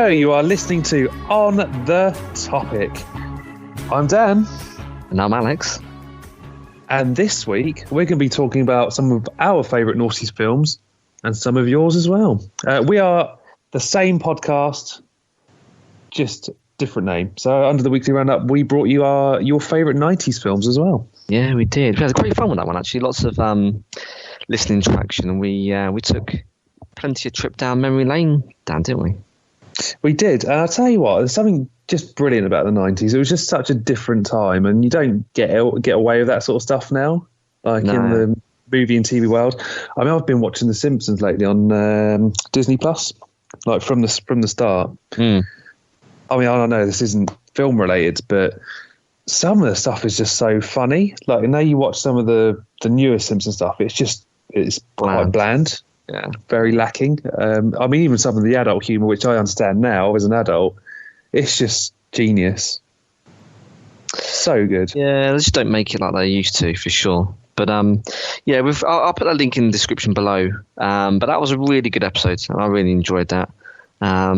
Hello, you are listening to On the Topic. I'm Dan. And I'm Alex. And this week, we're going to be talking about some of our favourite Noughties films and some of yours as well. We are the same podcast, just different name. So under the Weekly Roundup, we brought you your favourite 90s films as well. Yeah, we did. We had great fun with that one, actually. Lots of listening interaction. And we took plenty of trip down memory lane, Dan, didn't we? We did. And I'll tell you what, there's something just brilliant about the 90s. It was just such a different time, and you don't get away with that sort of stuff now, in the movie and TV world. I mean, I've been watching The Simpsons lately on Disney Plus, like from the start. I mean, I don't know, this isn't film related, but some of the stuff is just so funny. Like, now you watch some of the newer Simpsons stuff, it's quite bland. Yeah, very lacking. I mean, even some of the adult humour, which I understand now as an adult, it's just genius. So good. Yeah, they just don't make it like they used to, for sure. But yeah, I'll put a link in the description below. But that was a really good episode, and I really enjoyed that. As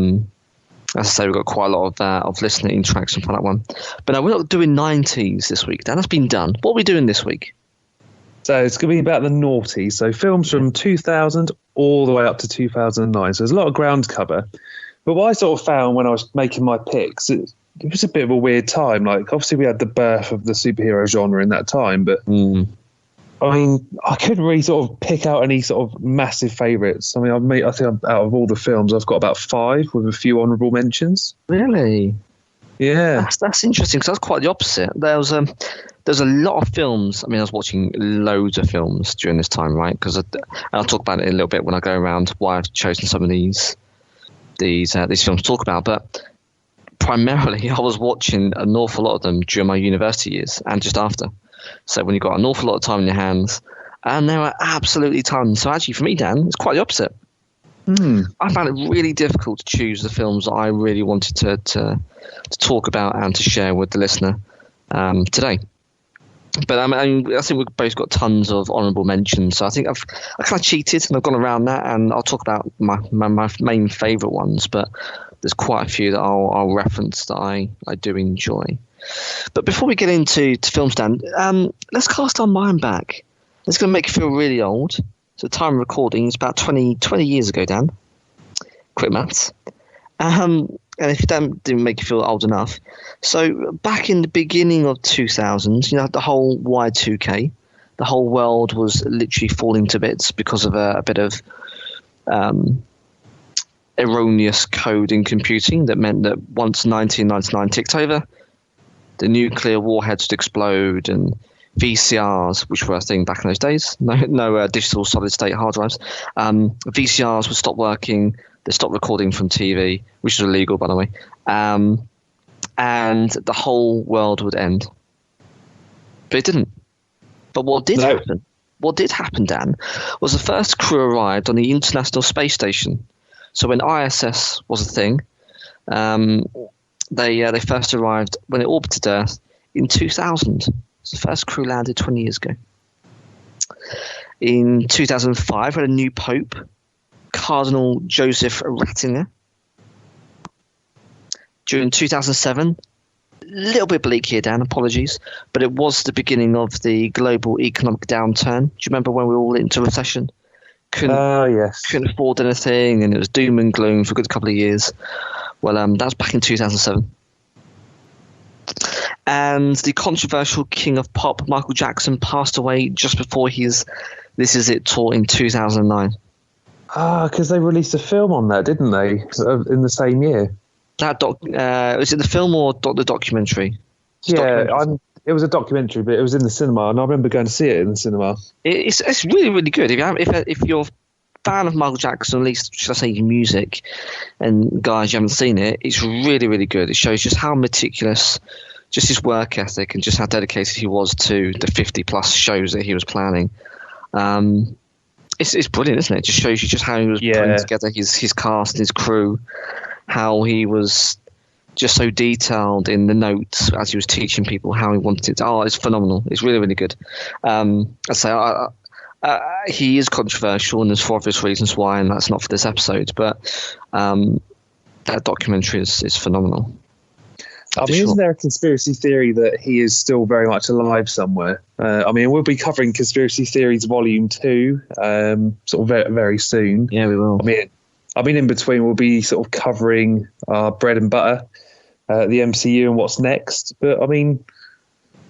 I say, we've got quite a lot of listener interaction for that one. But no, we're not doing 90s this week, Dan. That's been done. What are we doing this week? So it's going to be about the noughties. So films from 2000 all the way up to 2009. So there's a lot of ground to cover. But what I sort of found when I was making my picks, it was a bit of a weird time. Like, obviously we had the birth of the superhero genre in that time, but I mean, I couldn't really sort of pick out any sort of massive favourites. I mean, I think out of all the films, I've got about 5 with a few honourable mentions. Really? Yeah. That's interesting, because that's quite the opposite. There's a lot of films. I mean, I was watching loads of films during this time, right? Because I'll talk about it a little bit when I go around why I've chosen some of these films to talk about. But primarily, I was watching an awful lot of them during my university years and just after. So when you've got an awful lot of time in your hands, and there are absolutely tons. So actually, for me, Dan, it's quite the opposite. I found it really difficult to choose the films that I really wanted to talk about and to share with the listener today. But I think we've both got tons of honourable mentions. So I think I kind of cheated and I've gone around that, and I'll talk about my main favourite ones. But there's quite a few that I'll reference that I do enjoy. But before we get into films, Dan, let's cast our mind back. It's going to make you feel really old. So time of recording is about 20 years ago, Dan. Quick maths. And if it didn't make you feel old enough, so back in the beginning of 2000, the whole Y2K, the whole world was literally falling to bits because of a bit of erroneous code in computing that meant that once 1999 ticked over, the nuclear warheads would explode, and VCRs, which were a thing back in those days, no digital solid state hard drives, VCRs would stop working. They stopped recording from TV, which is illegal, by the way, and the whole world would end. But it didn't. But what did happen, Dan, was the first crew arrived on the International Space Station. So when ISS was a thing, they first arrived when it orbited Earth in 2000. So the first crew landed 20 years ago. In 2005, we had a new pope, Cardinal Joseph Ratzinger. During 2007, a little bit bleak here, Dan, apologies, but it was the beginning of the global economic downturn. Do you remember when we were all into recession? Couldn't afford anything, and it was doom and gloom for a good couple of years. Well, that was back in 2007. And the controversial king of pop, Michael Jackson, passed away just before his This Is It tour in 2009. Because they released a film on that, didn't they, in the same year? Was it the film or the documentary? It was a documentary, but it was in the cinema, and I remember going to see it in the cinema. It's really, really good. If you're a fan of Michael Jackson, at least should I say music, and guys, you haven't seen it, it's really, really good. It shows just how meticulous, just his work ethic, and just how dedicated he was to the 50-plus shows that he was planning. It's brilliant, isn't it? It just shows you just how he was putting together his cast, his crew, how he was just so detailed in the notes as he was teaching people how he wanted it. Oh, it's phenomenal. It's really, really good. I say he is controversial, and there's 4 obvious reasons why, and that's not for this episode. But that documentary is phenomenal. I mean, isn't there a conspiracy theory that he is still very much alive somewhere? I mean, we'll be covering Conspiracy Theories Volume 2 sort of very, very soon. Yeah, we will. I mean, in between, we'll be sort of covering our bread and butter, the MCU and what's next. But, I mean,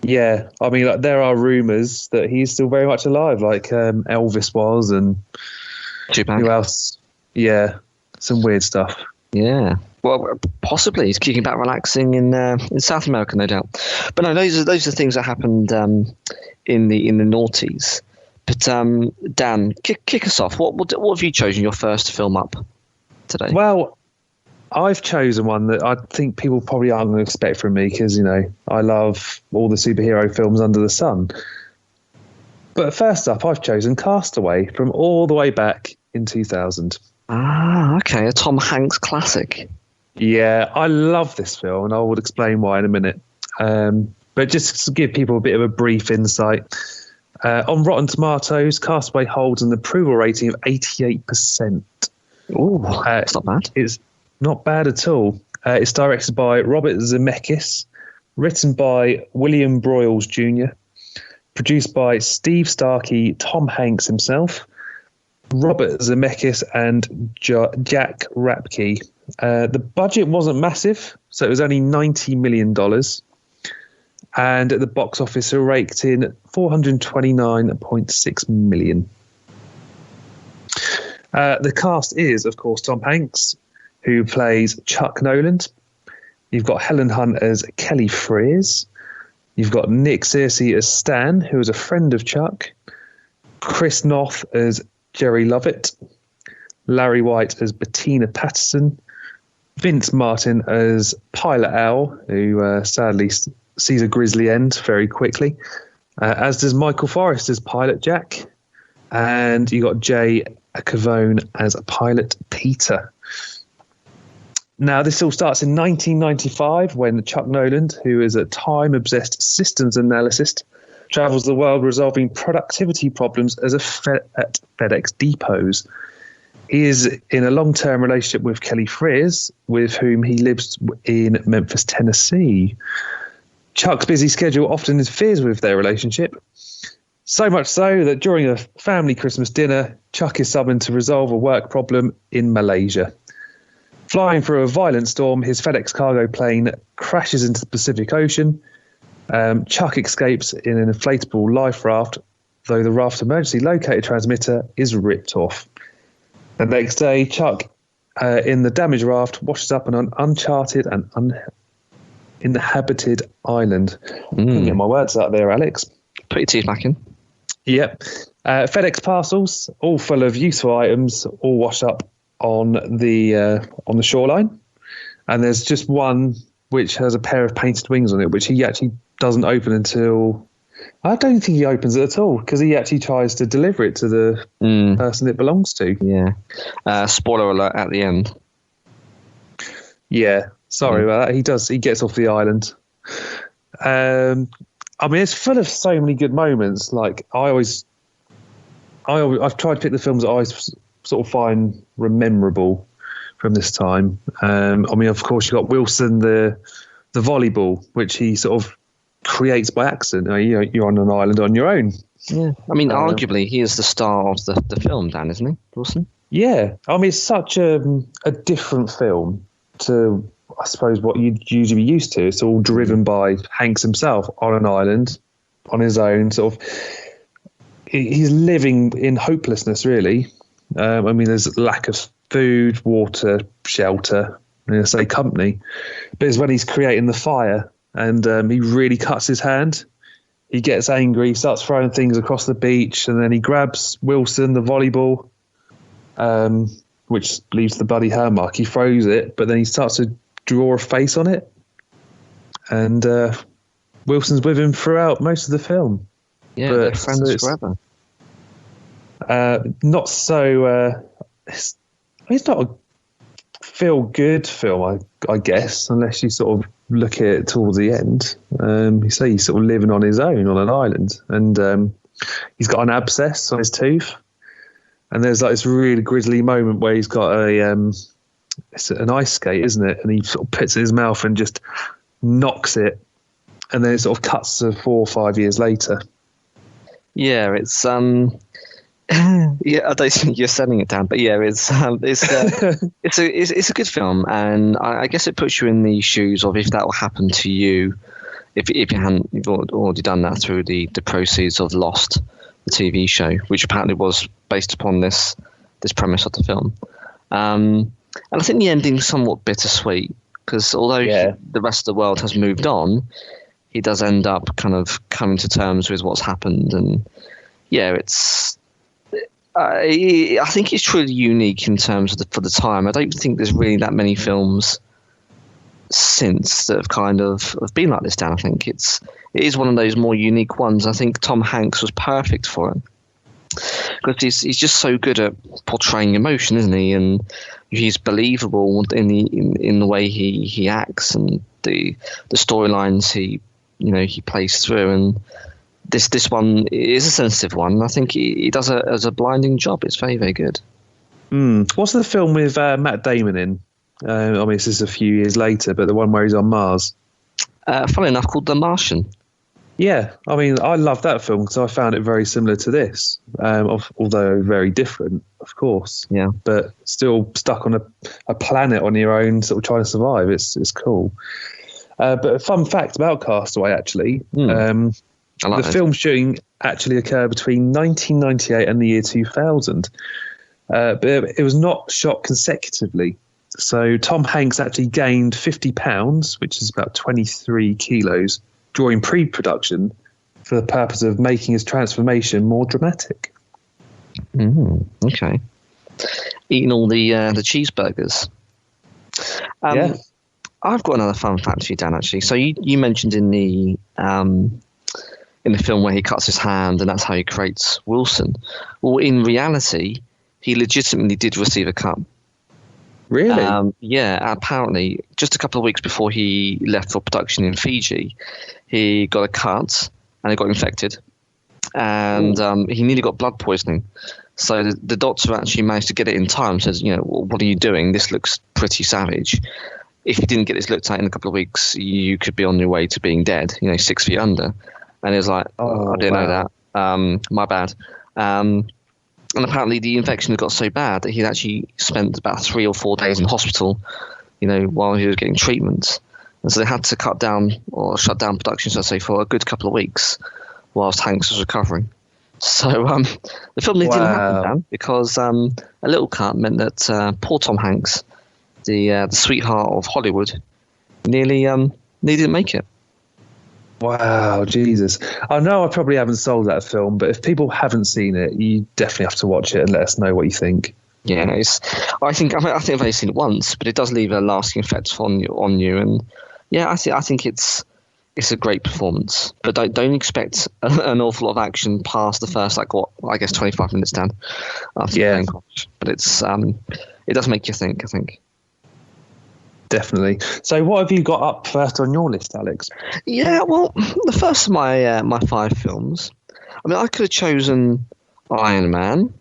yeah, I mean, like, there are rumours that he's still very much alive, like Elvis was, and Tupac. Who else? Yeah, some weird stuff. Yeah. Well, possibly he's kicking back, relaxing in South America, no doubt. But no, those are things that happened in the noughties. But Dan, kick us off. What have you chosen your first film up today? Well, I've chosen one that I think people probably aren't going to expect from me because, you know, I love all the superhero films under the sun. But first up, I've chosen Castaway from all the way back in 2000. Ah, okay, a Tom Hanks classic. Yeah, I love this film, and I will explain why in a minute. But just to give people a bit of a brief insight, on Rotten Tomatoes, Castaway holds an approval rating of 88%. Oh, it's not bad. It's not bad at all. It's directed by Robert Zemeckis, written by William Broyles Jr., produced by Steve Starkey, Tom Hanks himself, Robert Zemeckis, and Jack Rapke. The budget wasn't massive, so it was only $90 million. And at the box office, it raked in $429.6 million. The cast is, of course, Tom Hanks, who plays Chuck Noland. You've got Helen Hunt as Kelly Frears. You've got Nick Searcy as Stan, who is a friend of Chuck. Chris Noth as Jerry Lovett. Larry White as Bettina Patterson. Vince Martin as Pilot Owl, who sadly sees a grisly end very quickly. As does Michael Forrest as Pilot Jack. And you got Jay Cavone as Pilot Peter. Now, this all starts in 1995 when Chuck Noland, who is a time-obsessed systems analyst, travels the world resolving productivity problems at FedEx depots. He is in a long-term relationship with Kelly Frears, with whom he lives in Memphis, Tennessee. Chuck's busy schedule often interferes with their relationship, so much so that during a family Christmas dinner, Chuck is summoned to resolve a work problem in Malaysia. Flying through a violent storm, his FedEx cargo plane crashes into the Pacific Ocean. Chuck escapes in an inflatable life raft, though the raft's emergency locator transmitter is ripped off. The next day, Chuck, in the damaged raft, washes up on an uncharted and uninhabited island. Couldn't get my words out there, Alex. Put your teeth back in. Yep. FedEx parcels, all full of useful items, all wash up on the shoreline, and there's just one which has a pair of painted wings on it, which he actually doesn't open until I don't think he opens it at all, because he actually tries to deliver it to the person it belongs to. Yeah. Spoiler alert at the end. Yeah, sorry about that. He gets off the island. I mean, it's full of so many good moments. Like I've tried to pick the films that I sort of find memorable from this time. I mean, of course, you got Wilson, the volleyball, which he sort of creates by accident. You're on an island on your own. Yeah, I mean, arguably, he is the star of the film, Dan, isn't he, Wilson? Yeah, I mean, it's such a different film to, I suppose, what you'd usually be used to. It's all driven by Hanks himself on an island, on his own. Sort of, he's living in hopelessness, really. I mean, there's lack of food, water, shelter, say company. But it's when he's creating the fire, and he really cuts his hand. He gets angry, starts throwing things across the beach, and then he grabs Wilson, the volleyball, which leaves the bloody hair mark. He throws it, but then he starts to draw a face on it. And Wilson's with him throughout most of the film. Yeah, they're friends forever. Not so... it's not a feel-good film, I guess, unless you sort of look at it towards the end. You say he's sort of living on his own on an island, and he's got an abscess on his tooth, and there's like this really grisly moment where he's got a it's an ice skate, isn't it? And he sort of puts it in his mouth and just knocks it, and then it sort of cuts to 4 or 5 years later. Yeah, it's yeah, I don't think you're selling it down, but yeah, it's a good film, and I guess it puts you in the shoes of if that will happen to you, if you've already done that through the proceeds of Lost, the TV show, which apparently was based upon this premise of the film. And I think the ending's somewhat bittersweet, because although the rest of the world has moved on, he does end up kind of coming to terms with what's happened. And yeah, it's I think it's truly unique in terms of for the time. I don't think there's really that many films since that have kind of been like this, Dan. I think it is one of those more unique ones. I think Tom Hanks was perfect for it, because he's just so good at portraying emotion, isn't he? And he's believable in the way he acts, and the storylines he plays through. And this one is a sensitive one. I think he does a blinding job. It's very, very good. What's the film with Matt Damon in? I mean, this is a few years later, but the one where he's on Mars. Funnily enough, called The Martian. Yeah, I mean, I love that film because I found it very similar to this, although very different, of course. Yeah, but still stuck on a planet on your own, sort of trying to survive. It's cool. But a fun fact about Castaway, actually, the film shooting actually occurred between 1998 and the year 2000, but it was not shot consecutively. So Tom Hanks actually gained 50 pounds, which is about 23 kilos, during pre-production for the purpose of making his transformation more dramatic. Okay. Eating all the cheeseburgers. Yeah. I've got another fun fact for you, Dan, actually. So you mentioned in the film where he cuts his hand and that's how he creates Wilson. Well, in reality, he legitimately did receive a cut. Really? Yeah, apparently, just a couple of weeks before he left for production in Fiji, he got a cut and it got infected. And he nearly got blood poisoning. So the doctor actually managed to get it in time, says, what are you doing? This looks pretty savage. If you didn't get this looked at in a couple of weeks, you could be on your way to being dead, 6 feet under. And he was like, I didn't know that. My bad. And apparently the infection had got so bad that he'd actually spent about 3 or 4 days in hospital, while he was getting treatment. And so they had to cut down or shut down production, so to say, for a good couple of weeks whilst Hanks was recovering. So the film didn't happen, Dan, because a little cut meant that poor Tom Hanks, the sweetheart of Hollywood, nearly didn't make it. Wow, Jesus. I know I probably haven't sold that film, but if people haven't seen it, you definitely have to watch it and let us know what you think. Yeah, I think I've only seen it once, but it does leave a lasting effect on you. And yeah, I think it's a great performance, but don't expect an awful lot of action past the first 25 minutes, Dan. After but it does make you think, I think. Definitely. So what have you got up first on your list, Alex? Yeah, well, the first of my 5 films, I mean, I could have chosen Iron Man.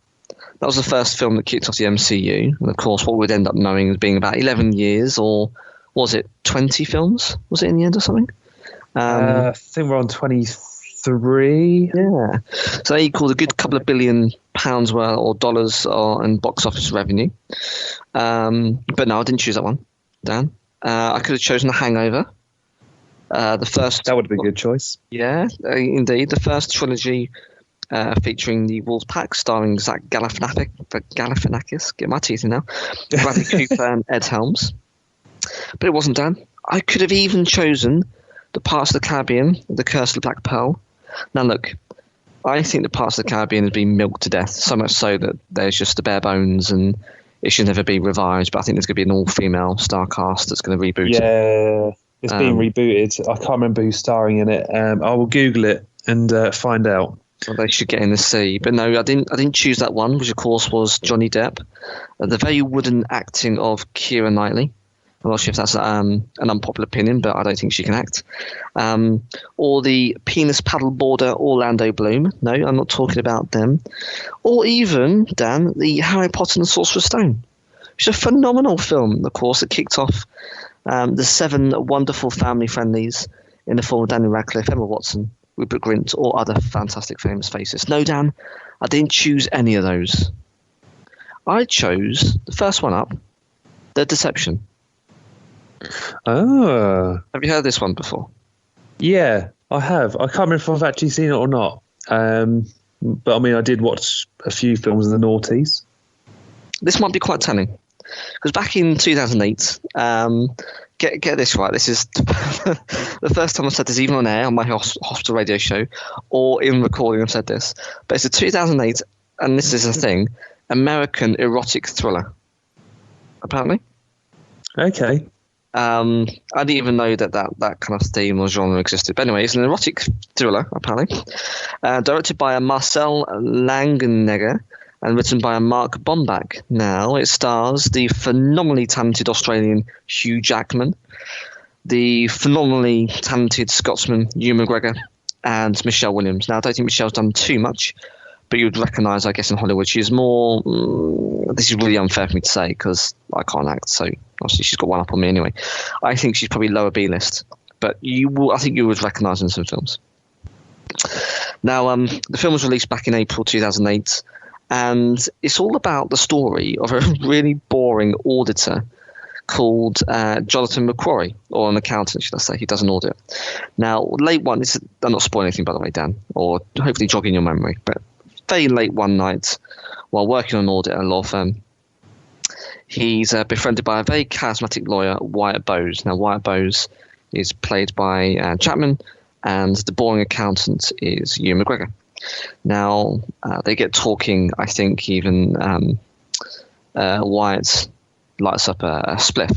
That was the first film that kicked off the MCU. And of course, what we'd end up knowing as being about 11 years, or was it 20 films? Was it in the end or something? I think we're on 23. Yeah. So that equals a good couple of billion pounds worth or dollars in box office revenue. But no, I didn't choose that one, Dan. I could have chosen The Hangover. The first. That would have been a good choice. Yeah, indeed. The first trilogy featuring the Wolf Pack, starring Zach Galifianakis. Get my teeth in now. Bradley Cooper and Ed Helms. But it wasn't, Dan. I could have even chosen The Pirates of the Caribbean, The Curse of the Black Pearl. Now look, I think The Pirates of the Caribbean has been milked to death, so much so that there's just the bare bones and it should never be revived. But I think there's going to be an all-female star cast that's going to reboot it. Yeah, it's being rebooted. I can't remember who's starring in it. I will Google it and find out. Well, they should get in the sea. But no, I didn't choose that one, which of course was Johnny Depp. The very wooden acting of Keira Knightley. I'm not sure if that's an unpopular opinion, but I don't think she can act. Or the penis paddleboarder Orlando Bloom. No, I'm not talking about them. Or even, Dan, the Harry Potter and the Sorcerer's Stone, which is a phenomenal film, of course. It kicked off the 7 wonderful family friendlies in the form of Daniel Radcliffe, Emma Watson, Rupert Grint, or other fantastic famous faces. No, Dan, I didn't choose any of those. I chose the first one up, The Deception. Oh. Have you heard this one before? Yeah, I have. I can't remember if I've actually seen it or not. But I mean, I did watch a few films of the noughties. This might be quite telling. Because back in 2008, get this right, this is the first time I've said this even on air on my hospital radio show or in recording I've said this. But it's a 2008, and this is a thing, American erotic thriller, apparently. Okay. I didn't even know that kind of theme or genre existed. But anyway, it's an erotic thriller, apparently, directed by a Marcel Langenegger and written by a Mark Bombach. Now, it stars the phenomenally talented Australian Hugh Jackman, the phenomenally talented Scotsman Ewan McGregor, and Michelle Williams. Now, I don't think Michelle's done too much, but you would recognise, I guess, in Hollywood, she's more... this is really unfair for me to say because I can't act, so obviously she's got one up on me anyway. I think she's probably lower B-list, but I think you would recognise her in some films. Now, the film was released back in April 2008, and it's all about the story of a really boring auditor called Jonathan McQuarrie, or an accountant, should I say. He does an audit. Now, late one, I'm not spoiling anything, by the way, Dan, or hopefully jogging your memory, but very late one night, while working on an audit at a law firm, he's befriended by a very charismatic lawyer, Wyatt Bowes. Now, Wyatt Bowes is played by Chapman, and the boring accountant is Ewan McGregor. Now, they get talking, I think even Wyatt lights up a spliff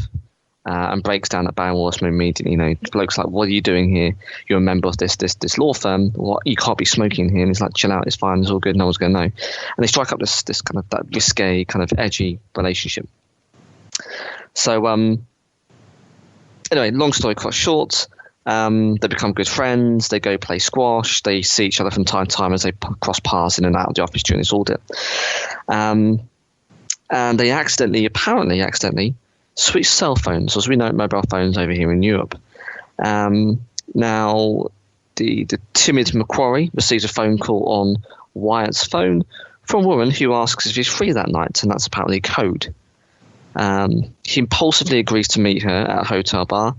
and breaks down at Baron Wallisman immediately. You know, bloke's like, what are you doing here? You're a member of this law firm. What, you can't be smoking here. And he's like, chill out, it's fine, it's all good, no one's going to know. And they strike up this kind of that risque, kind of edgy relationship. So, anyway, long story quite short, they become good friends, they go play squash, they see each other from time to time as they cross paths in and out of the office during this audit. And they apparently accidentally, switch cell phones, as we know mobile phones over here in Europe. Now, the timid McQuarrie receives a phone call on Wyatt's phone from a woman who asks if he's free that night, and that's apparently code. He impulsively agrees to meet her at a hotel bar.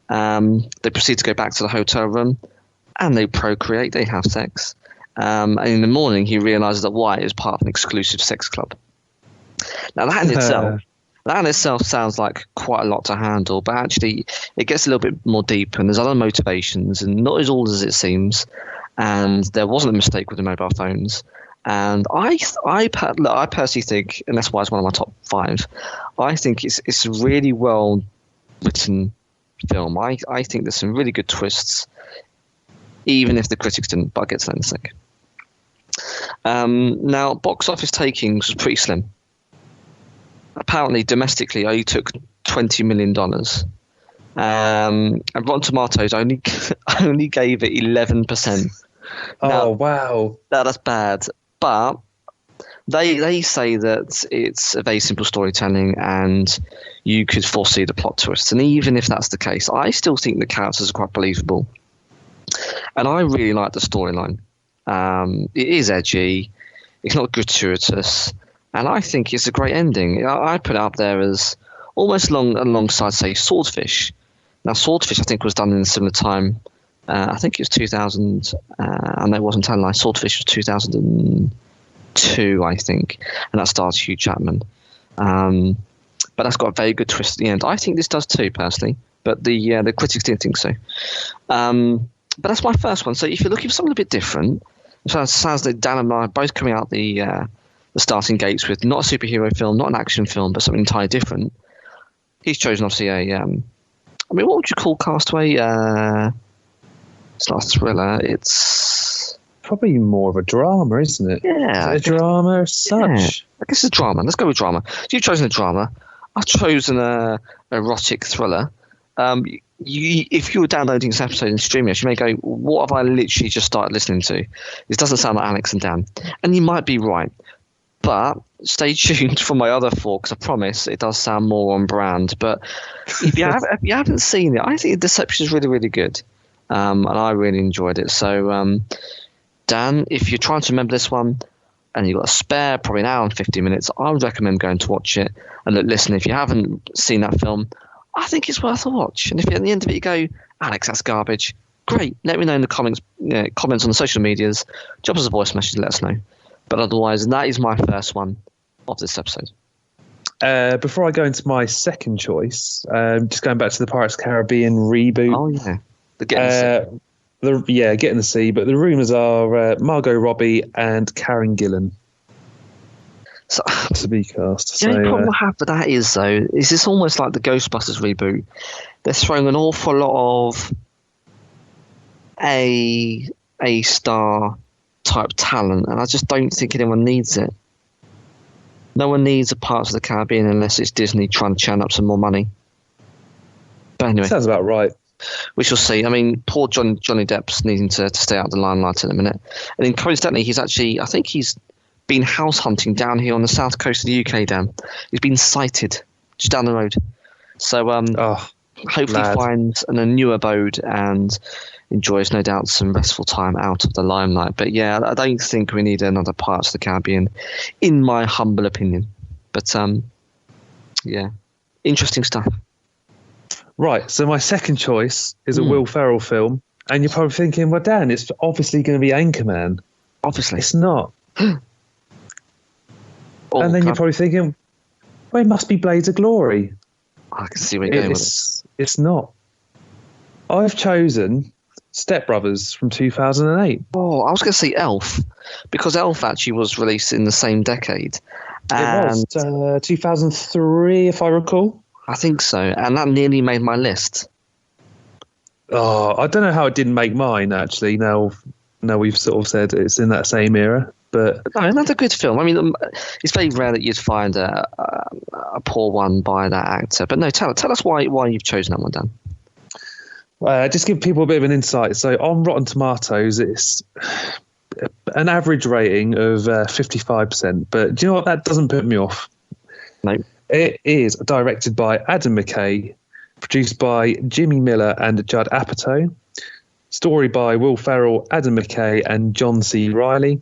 They proceed to go back to the hotel room, and they procreate, they have sex. And in the morning, he realizes that Wyatt is part of an exclusive sex club. Now, that in itself sounds like quite a lot to handle, but actually it gets a little bit more deep, and there's other motivations, and not as all as it seems. And there wasn't a mistake with the mobile phones. And I personally think, and that's why it's one of my top 5, I think it's a really well written film. I think there's some really good twists, even if the critics didn't, but I'll get to that in a sec. Now, box office takings was pretty slim. Apparently, domestically, only took $20 million. And Rotten Tomatoes only gave it 11%. Now, oh, wow. That's bad. But they say that it's a very simple storytelling and you could foresee the plot twists. And even if that's the case, I still think the characters are quite believable. And I really like the storyline. It is edgy. It's not gratuitous. And I think it's a great ending. I put it up there as almost alongside, say, Swordfish. Now, Swordfish, I think, was done in a similar time. I think it was 2000. I know it wasn't telling lies. Swordfish was 2002, I think. And that stars Hugh Jackman. But that's got a very good twist at the end. I think this does too, personally. But the critics didn't think so. But that's my first one. So if you're looking for something a bit different, it sounds like Dan and I are both coming out the starting gates with not a superhero film, not an action film, but something entirely different. He's chosen, obviously, what would you call Castaway? It's not a thriller. It's probably more of a drama, isn't it? Yeah. Is it a drama as such? Yeah, I guess it's a drama. Let's go with drama. So you've chosen a drama. I've chosen a erotic thriller. If you were downloading this episode and streaming it, you may go, what have I literally just started listening to? This doesn't sound like Alex and Dan. And you might be right. But stay tuned for my other 4, because I promise it does sound more on brand. But if you haven't seen it, I think Deception is really, really good, and I really enjoyed it. So, Dan, if you're trying to remember this one and you've got a spare probably an hour and 50 minutes, I would recommend going to watch it. And look, listen, if you haven't seen that film, I think it's worth a watch. And if at the end of it you go, Alex, that's garbage, great, let me know in the comments on the social medias, drop us a voice message, let us know. But otherwise, that is my first one of this episode. Before I go into my second choice, just going back to the Pirates of the Caribbean reboot. Oh, yeah. The Getting the Sea. Getting the Sea. But the rumours are Margot Robbie and Karen Gillan So, to be cast. The only problem I have with that is, though, is it's almost like the Ghostbusters reboot. They're throwing an awful lot of A-star type talent, and I just don't think anyone needs it. No one needs a Pirates of the Caribbean unless it's Disney trying to churn up some more money. But anyway, sounds about right. We shall see. I mean, poor Johnny Depp's needing to stay out of the limelight in a minute. And then coincidentally, I think he's been house hunting down here on the south coast of the UK, Dan. He's been sighted just down the road. So hopefully finds a new abode and enjoys, no doubt, some restful time out of the limelight. But yeah, I don't think we need another Pirates of the Caribbean, in my humble opinion. But yeah, interesting stuff. Right, so my second choice is a Will Ferrell film, and you're probably thinking, well, Dan, it's obviously going to be Anchorman. Obviously. It's not. And then you're probably thinking, well, it must be Blades of Glory. I can see where you're going with this. It's not. I've chosen Step Brothers from 2008. Oh, I was going to say Elf, because Elf actually was released in the same decade. It was 2003, if I recall. I think so, and that nearly made my list. Oh, I don't know how it didn't make mine, actually. Now we've sort of said it's in that same era. But no, that's a good film. I mean, it's very rare that you'd find a poor one by that actor. But no, tell us why you've chosen that one, Dan. Just give people a bit of an insight. So on Rotten Tomatoes, it's an average rating of 55%. But do you know what? That doesn't put me off. No. It is directed by Adam McKay, produced by Jimmy Miller and Judd Apatow, story by Will Ferrell, Adam McKay, and John C. Reilly.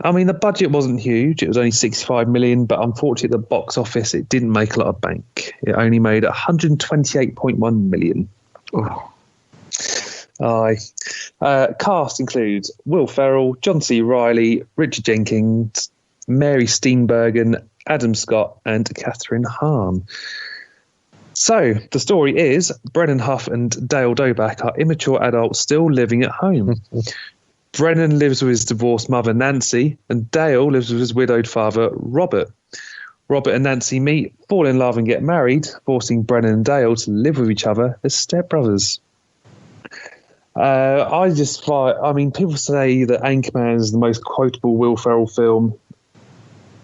I mean, the budget wasn't huge. It was only $65 million, but unfortunately at the box office, it didn't make a lot of bank. It only made $128.1 million. Cast includes Will Ferrell, John C. Reilly, Richard Jenkins, Mary Steenburgen, Adam Scott, and Catherine Hahn. So the story is Brennan Huff and Dale Doback are immature adults still living at home. Brennan lives with his divorced mother, Nancy, and Dale lives with his widowed father, Robert. Robert and Nancy meet, fall in love and get married, forcing Brennan and Dale to live with each other as stepbrothers. People say that Anchorman is the most quotable Will Ferrell film.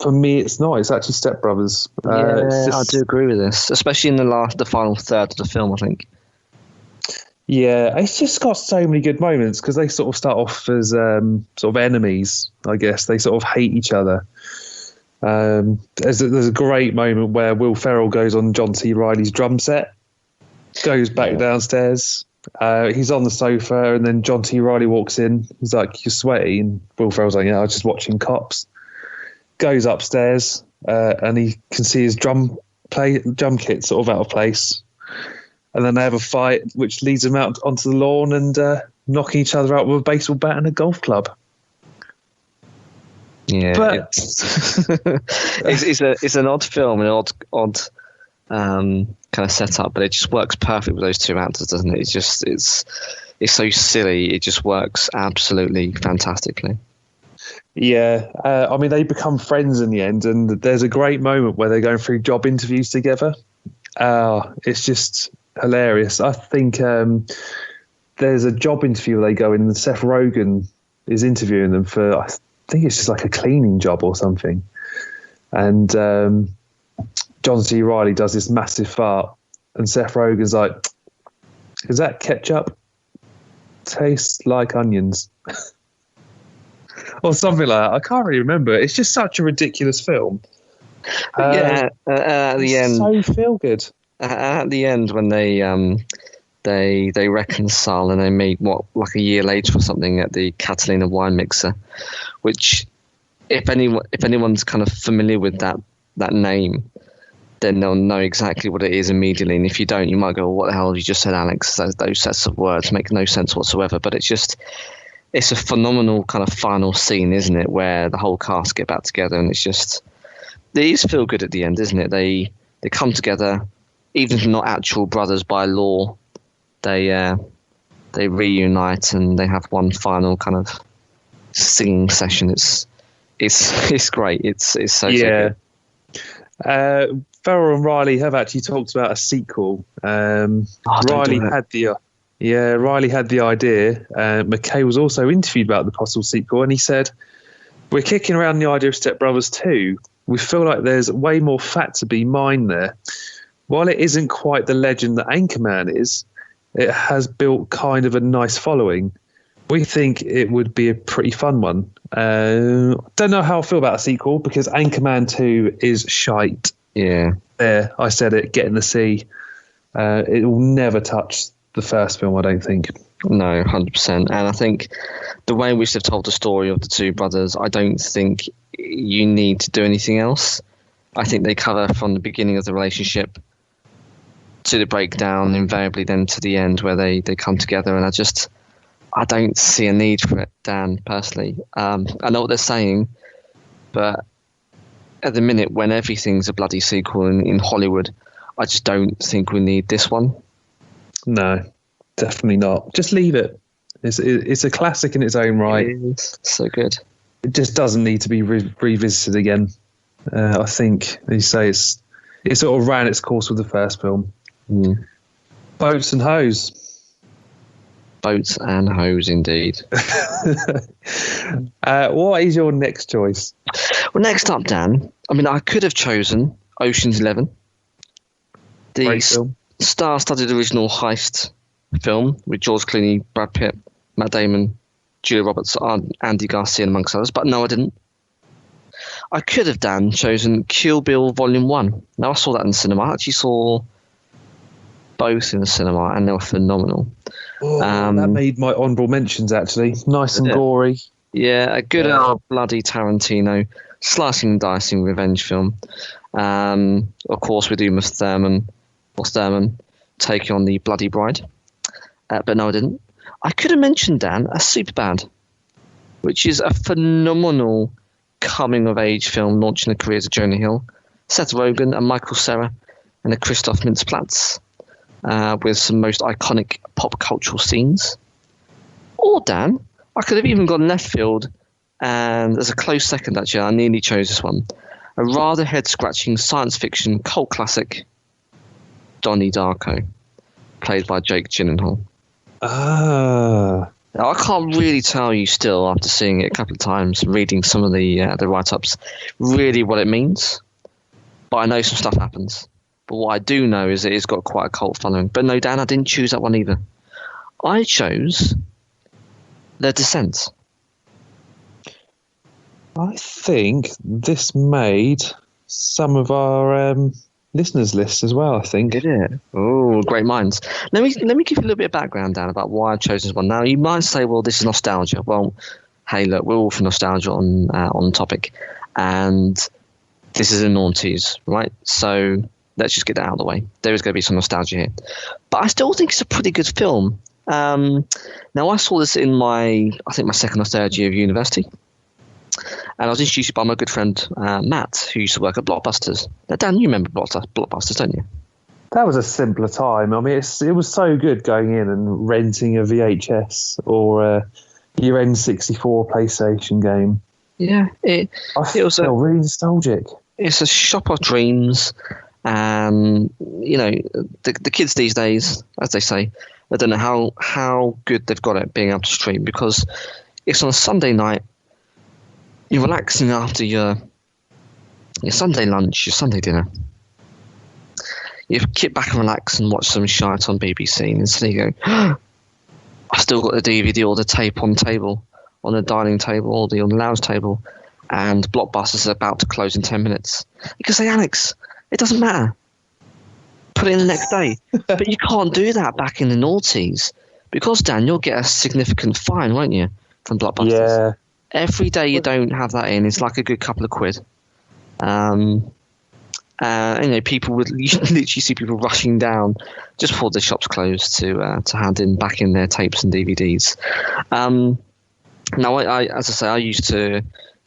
For me, it's not. It's actually Step Brothers. I do agree with this, especially in the final third of the film, I think. Yeah, it's just got so many good moments because they sort of start off as sort of enemies, I guess. They sort of hate each other. There's a great moment where Will Ferrell goes on John C. Reilly's drum set, goes back downstairs. He's on the sofa, and then John C. Reilly walks in. He's like, "You're sweaty," and Will Ferrell's like, "Yeah, I was just watching Cops." Goes upstairs and he can see his drum kit sort of out of place, and then they have a fight which leads them out onto the lawn and knocking each other out with a baseball bat and a golf club. Yeah, but it's an odd film, an odd kind of setup, but it just works perfect with those two actors, doesn't it? It's so silly, it just works absolutely fantastically. Yeah, they become friends in the end, and there's a great moment where they're going through job interviews together. It's just hilarious. I think there's a job interview where they go in and Seth Rogen is interviewing them for, I think it's just like a cleaning job or something. And John C. Reilly does this massive fart, and Seth Rogen's like, "Is that ketchup? Tastes like onions." or something like that. I can't really remember. It's just such a ridiculous film. At the end, so feel good. At the end, when they reconcile and they meet like a year later or something at the Catalina wine mixer, which if anyone's kind of familiar with that name, then they'll know exactly what it is immediately. And if you don't, you might go, well, "What the hell have you just said, Alex?" Those sets of words make no sense whatsoever. But it's a phenomenal kind of final scene, isn't it? Where the whole cast get back together, and it is feel good at the end, isn't it? They come together, even if not actual brothers by law. They reunite and they have one final kind of singing session. It's great. It's so good. Ferrell and Riley have actually talked about a sequel. Riley had the idea. McKay was also interviewed about the possible sequel, and he said, "We're kicking around the idea of Step Brothers 2. We feel like there's way more fat to be mined there. While it isn't quite the legend that Anchorman is, it has built kind of a nice following. We think it would be a pretty fun one. Don't know how I feel about a sequel because Anchorman 2 is shite." Yeah. There, I said it, get in the sea. It will never touch the first film, I don't think. No, 100%. And I think the way in which they've told the story of the two brothers, I don't think you need to do anything else. I think they cover from the beginning of the relationship to the breakdown, invariably then to the end where they come together. And I don't see a need for it, Dan, personally. I know what they're saying, but at the minute when everything's a bloody sequel in Hollywood, I just don't think we need this one. No, definitely not. Just leave it. It's a classic in its own right. It is so good. It just doesn't need to be revisited again. I think, as you say, it sort of ran its course with the first film. Boats and Hoes. Boats and Hoes, indeed. What is your next choice? Well, next up, Dan, I mean, I could have chosen Ocean's 11. The star-studded original heist film with George Clooney, Brad Pitt, Matt Damon, Julia Roberts, Andy Garcia, amongst others. But no, I didn't. I could have, Dan, chosen Kill Bill Volume 1. Now, I saw that in the cinema. I actually saw both in the cinema, and they were phenomenal. That made my honourable mentions, actually. Nice and gory. Yeah, a good old bloody Tarantino slicing and dicing revenge film. Of course, with Uma Thurman taking on the Bloody Bride. But no, I didn't. I could have mentioned, Dan, A Superbad, which is a phenomenal coming-of-age film launching the careers of Jonah Hill, Seth Rogen and Michael Cera, and a Christoph Mintz-Platz, with some most iconic pop cultural scenes. Or, Dan, I could have even gone left field, and as a close second, actually, I nearly chose this one. A rather head-scratching science fiction cult classic, Donnie Darko, played by Jake Gyllenhaal. Now, I can't really tell you still, after seeing it a couple of times, reading some of the write-ups, really what it means. But I know some stuff happens. But what I do know is it has got quite a cult following. But no, Dan, I didn't choose that one either. I chose The Descent. I think this made some of our listeners' lists as well, I think. Did it? Oh, great minds. Let me give you a little bit of background, Dan, about why I've chosen this one. Now, you might say, well, this is nostalgia. Well, hey, look, we're all for nostalgia on the topic. And this is a noughties, right? So let's just get that out of the way. There is going to be some nostalgia here. But I still think it's a pretty good film. Now, I saw this in my second or third year of university. And I was introduced by my good friend Matt, who used to work at Blockbusters. Now, Dan, you remember Blockbusters, don't you? That was a simpler time. I mean, it was so good going in and renting a VHS or your N64 PlayStation game. Yeah, it was really nostalgic. It's a shop of dreams. And, you know, the kids these days, as they say, I don't know how good they've got at being able to stream, because it's on a Sunday night. You're relaxing after your Sunday lunch, your Sunday dinner. You kick back and relax and watch some shite on BBC, and suddenly you go, I've still got the DVD or the tape on the table. on the dining table or on the lounge table, and Blockbuster's about to close in 10 minutes. You can say, Alex, it doesn't matter. Put it in the next day. But you can't do that back in the noughties, because, Dan, you'll get a significant fine, won't you, from Blockbusters? Yeah. Every day you don't have that in, it's like a good couple of quid. People would literally see people rushing down just before the shops closed to hand in back in their tapes and DVDs. Now, I used to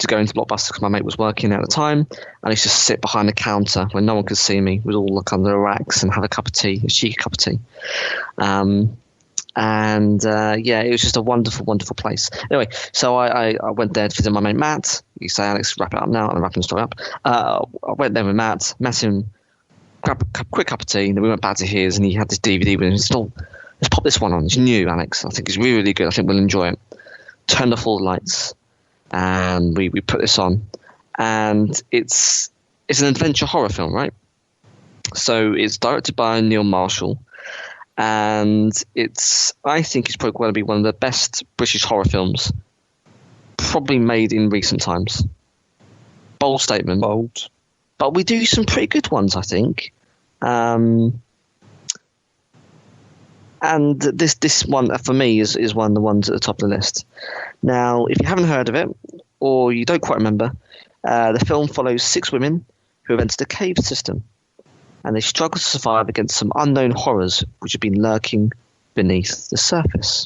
go into Blockbuster because my mate was working at the time, and I used to sit behind the counter when no one could see me, would all look under the racks and have a cup of tea, a cheeky cup of tea. It was just a wonderful, wonderful place. Anyway, so I went there to visit my mate Matt. You say, Alex, wrap it up now, and I'm wrapping the story up. I went there with Matt, met him, grabbed a quick cup of tea, and then we went back to his, and he had this DVD with him. He said, let's pop this one on. It's new, Alex. I think it's really, really good. I think we'll enjoy it. Turned off all the lights, and we put this on. And it's an adventure horror film, right? So it's directed by Neil Marshall. And I think it's probably going to be one of the best British horror films probably made in recent times. Bold statement. Bold. But we do some pretty good ones, I think. And this one, for me, is one of the ones at the top of the list. Now, if you haven't heard of it, or you don't quite remember, the film follows 6 women who have entered a cave system, and they struggle to survive against some unknown horrors which have been lurking beneath the surface.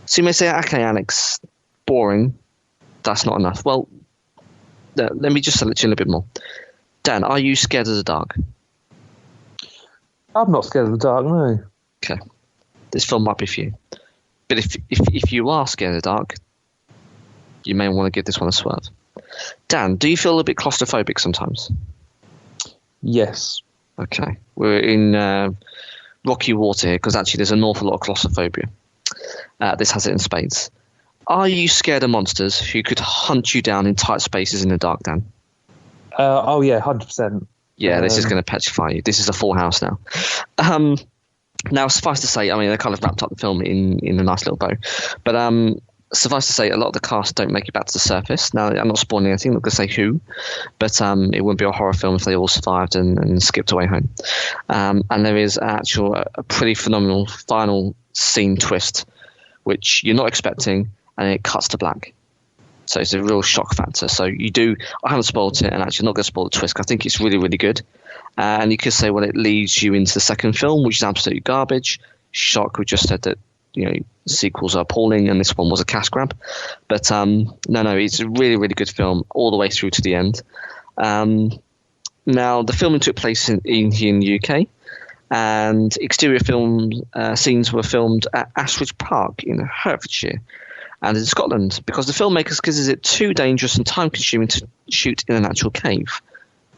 So you may say, okay, Alex, boring. That's not enough. Well, let me just let you in a bit more. Dan, are you scared of the dark? I'm not scared of the dark, no. Okay. This film might be for you. But if you are scared of the dark, you may want to give this one a swerve. Dan, do you feel a little bit claustrophobic sometimes? Yes. Okay. We're in rocky water here, because actually there's an awful lot of claustrophobia. This has it in spades. Are you scared of monsters who could hunt you down in tight spaces in the dark, Dan? Oh, yeah, 100%. Yeah, this is going to petrify you. This is a full house now. Now, suffice to say, I mean, they kind of wrapped up the film in a nice little bow. But suffice to say, a lot of the cast don't make it back to the surface. Now, I'm not spoiling anything. I'm not going to say who. But it wouldn't be a horror film if they all survived and skipped away home. And there is a pretty phenomenal final scene twist, which you're not expecting, and it cuts to black. So it's a real shock factor. So I haven't spoiled it, and actually not going to spoil the twist. I think it's really, really good. And you could say, well, it leads you into the second film, which is absolutely garbage. Shock, we just said that, sequels are appalling, and this one was a cash grab. But no, it's a really, really good film all the way through to the end. Now, the filming took place in the UK, and exterior film scenes were filmed at Ashridge Park in Hertfordshire and in Scotland, because the filmmakers considered it too dangerous and time-consuming to shoot in an actual cave.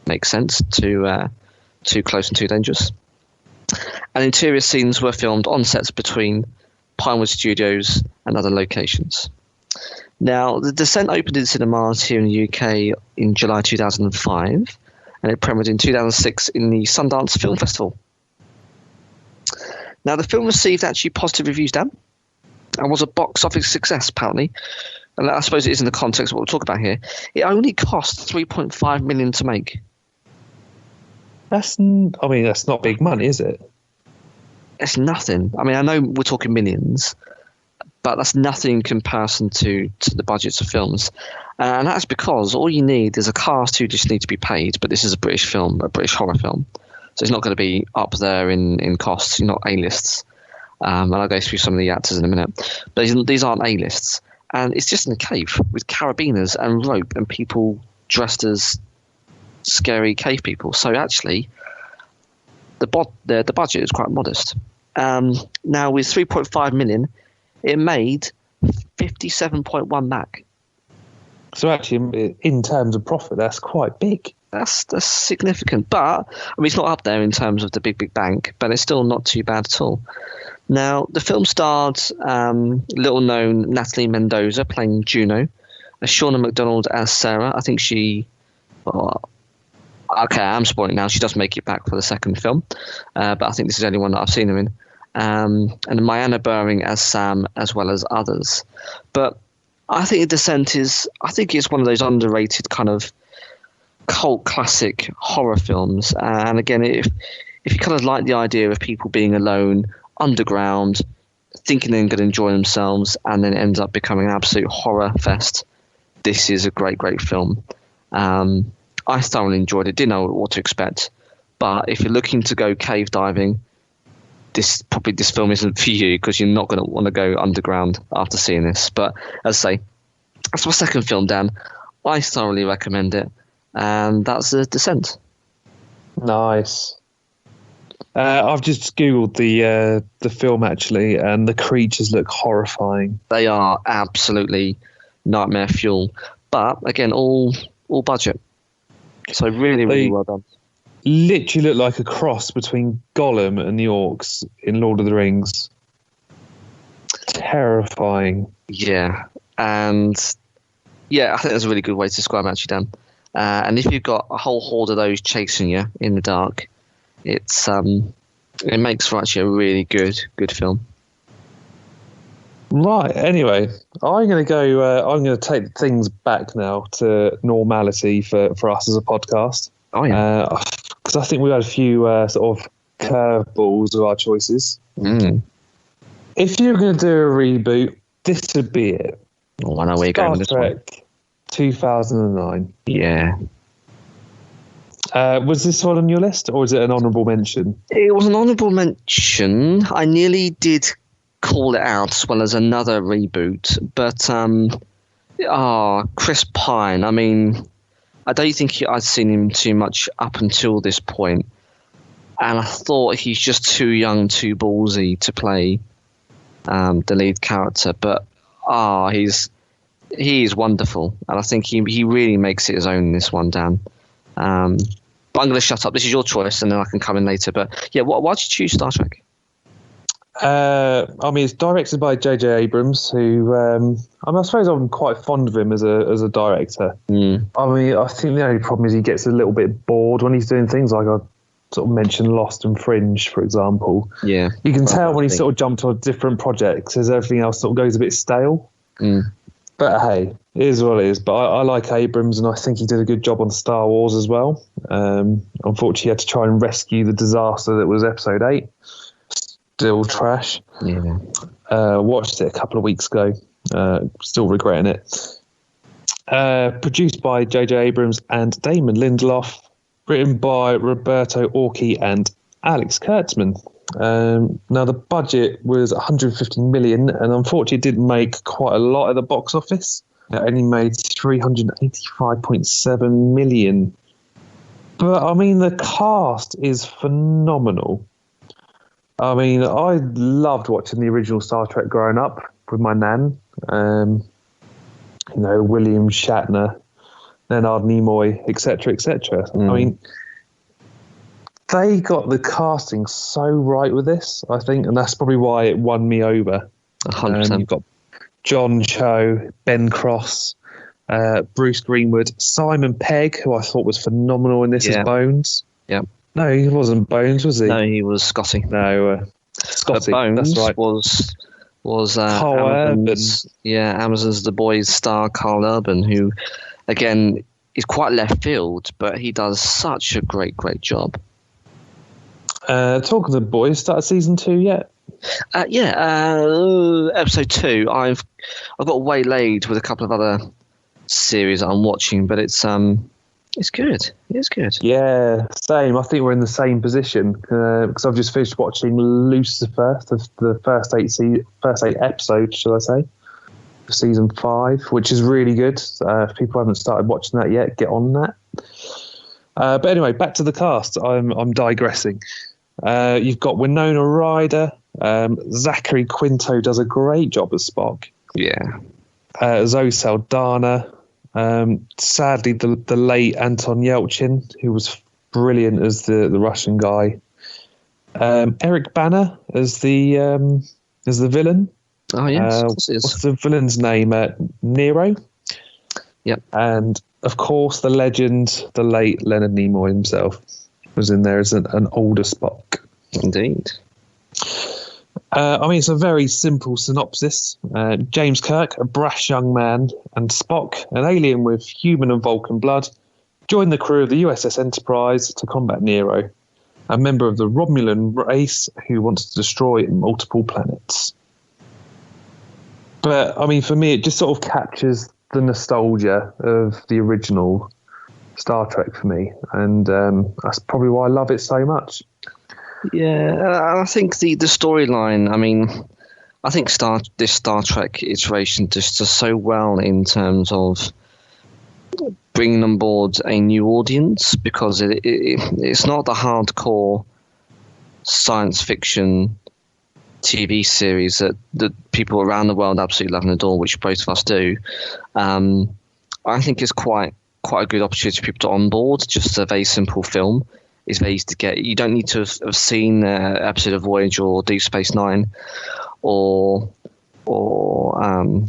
Makes sense, too close and too dangerous. And interior scenes were filmed on sets between Pinewood Studios and other locations. Now, The Descent opened in cinemas here in the UK in July 2005, and it premiered in 2006 in the Sundance Film Festival. Now, the film received actually positive reviews, Dan, and was a box office success, apparently. And I suppose it is in the context of what we're talking about here. It only cost $3.5 million to make. That's not big money, is it? It's nothing. I mean, I know we're talking millions, but that's nothing in comparison to the budgets of films. And that's because all you need is a cast who just need to be paid, but this is a British film, a British horror film. So it's not going to be up there in costs, not A-lists. And I'll go through some of the actors in a minute. But these aren't A-lists. And it's just in a cave with carabiners and rope and people dressed as scary cave people. So actually, the budget is quite modest. Now, with 3.5 million, it made 57.1 back. So actually, in terms of profit, that's quite big. That's significant. But, I mean, it's not up there in terms of the big bank, but it's still not too bad at all. Now, the film starred little-known Natalie Mendoza playing Juno, Shauna MacDonald as Sarah. I think she... okay, I'm spoiling now. She does make it back for the second film. But I think this is the only one that I've seen her in. and Mariana Bering as Sam, as well as others. But I think Descent is one of those underrated kind of cult classic horror films. And again, if you kind of like the idea of people being alone underground, thinking they're going to enjoy themselves, and then it ends up becoming an absolute horror fest, this is a great film. I thoroughly enjoyed it. Didn't know what to expect, but if you're looking to go cave diving, this film isn't for you, because you're not going to want to go underground after seeing this. But as I say, that's my second film, Dan. I thoroughly recommend it, and that's The Descent. Nice. I've just googled the film actually, and the creatures look horrifying. They are absolutely nightmare fuel, but again, all budget. So really well done. Literally look like a cross between Gollum and the orcs in Lord of the Rings. Terrifying. Yeah, and I think that's a really good way to describe it, actually, Dan. And if you've got a whole horde of those chasing you in the dark, it makes for actually a really good film. Right. Anyway, I'm going to go. I'm going to take things back now to normality for us as a podcast. Oh yeah. Because I think we've had a few sort of curveballs with our choices. If you're going to do a reboot, this would be it. Oh, I know where you're going with this one. Star Trek 2009. Yeah. Was this one on your list, or was it an honourable mention? It was an honourable mention. I nearly did call it out, as well as another reboot. But, Chris Pine, I mean, I don't think I'd seen him too much up until this point. And I thought he's just too young, too ballsy to play the lead character. But, he is wonderful. And I think he really makes it his own in this one, Dan. But I'm going to shut up. This is your choice, and then I can come in later. But yeah, why'd you choose Star Trek? I mean, it's directed by J.J. Abrams, who I suppose I'm quite fond of him as a director. I mean, I think the only problem is he gets a little bit bored when he's doing things like I sort of mentioned Lost and Fringe, for example. Yeah, you can tell when he sort of jumped on different projects as everything else sort of goes a bit stale. But hey, it is what it is. But I like Abrams, and I think he did a good job on Star Wars as well. Unfortunately, he had to try and rescue the disaster that was Episode 8. Still trash. Yeah. Watched it a couple of weeks ago. Still regretting it. Produced by J.J. Abrams and Damon Lindelof. Written by Roberto Orci and Alex Kurtzman. Now the budget was 150 million, and unfortunately it didn't make quite a lot at the box office. It only made 385.7 million. But I mean, the cast is phenomenal. I mean, I loved watching the original Star Trek growing up with my nan. William Shatner, Leonard Nimoy, etc., etc. I mean, they got the casting so right with this, I think, and that's probably why it won me over. 100%. You've got John Cho, Ben Cross, Bruce Greenwood, Simon Pegg, who I thought was phenomenal in this as Bones. Yeah. No, he wasn't Bones, was he? No, he was Scotty. No, Scotty. Bones, that's right. was Carl Urban. Yeah, Amazon's The Boys star Carl Urban, who, again, is quite left field, but he does such a great job. Talking of The Boys, started season 2 yet? Episode 2. I've got waylaid with a couple of other series that I'm watching, but it's good. It's good. Yeah, same. I think we're in the same position because I've just finished watching Lucifer, the first eight episodes, shall I say, of season 5, which is really good. If people haven't started watching that yet, get on that. But anyway, back to the cast. I'm digressing. You've got Winona Ryder. Zachary Quinto does a great job as Spock. Yeah. Zoe Saldana. Sadly, the late Anton Yelchin, who was brilliant as the Russian guy. Eric Bana as the villain. Oh yes, what's the villain's name? Nero. Yep. And of course, the legend, the late Leonard Nimoy himself, was in there as an older Spock. Indeed. I mean, it's a very simple synopsis. James Kirk, a brash young man, and Spock, an alien with human and Vulcan blood, join the crew of the USS Enterprise to combat Nero, a member of the Romulan race who wants to destroy multiple planets. But, I mean, for me, it just sort of captures the nostalgia of the original Star Trek for me. And that's probably why I love it so much. Yeah, I think the storyline, I mean, I think this Star Trek iteration just does so well in terms of bringing on board a new audience, because it's not the hardcore science fiction TV series that people around the world absolutely love and adore, which both of us do. I think it's quite a good opportunity for people to onboard just a very simple film. It's very easy to get. You don't need to have seen an episode of Voyager or Deep Space Nine or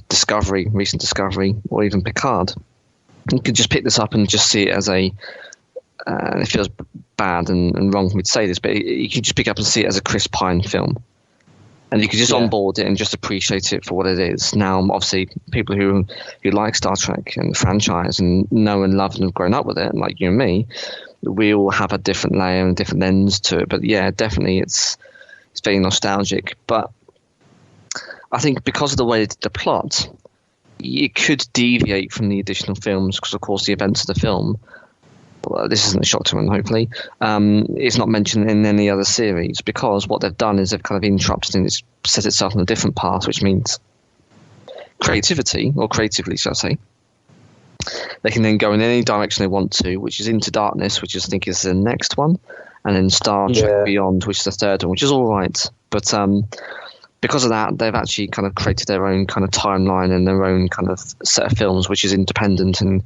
Discovery, recent Discovery, or even Picard. You could just pick this up and just see it as a it feels bad and wrong for me to say this, but you can just pick up and see it as a Chris Pine film. And you could just onboard it and just appreciate it for what it is. Now, obviously, people who like Star Trek and the franchise and know and love and have grown up with it, like you and me, we all have a different layer and different lens to it. But yeah, definitely it's very nostalgic. But I think because of the way the plot, it could deviate from the additional films because, of course, the events of the film, well, this isn't a shock to anyone, hopefully, it's not mentioned in any other series, because what they've done is they've kind of interrupted and it's set itself on a different path, which means creativity, or creatively, shall I say. They can then go in any direction they want to, which is Into Darkness, which I think is the next one, and then Star Trek Beyond, which is the third one, which is all right. But because of that, they've actually kind of created their own kind of timeline and their own kind of set of films, which is independent and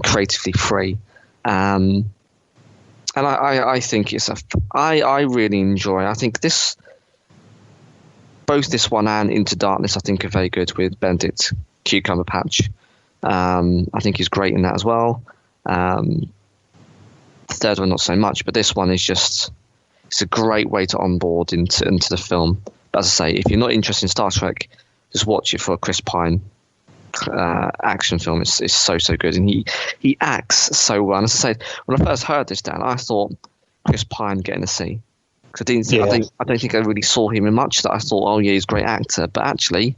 creatively free. And I think I really enjoy. I think both this one and Into Darkness, I think, are very good with Benedict Cumberbatch. I think he's great in that as well. The third one, not so much, but this one is it's a great way to onboard into the film. But as I say, if you're not interested in Star Trek, just watch it for a Chris Pine action film. It's so good, and he acts so well. And as I said, when I first heard this, Dan, I thought Chris Pine getting a C, because I don't think I really saw him in much that I thought, oh yeah, he's a great actor, but actually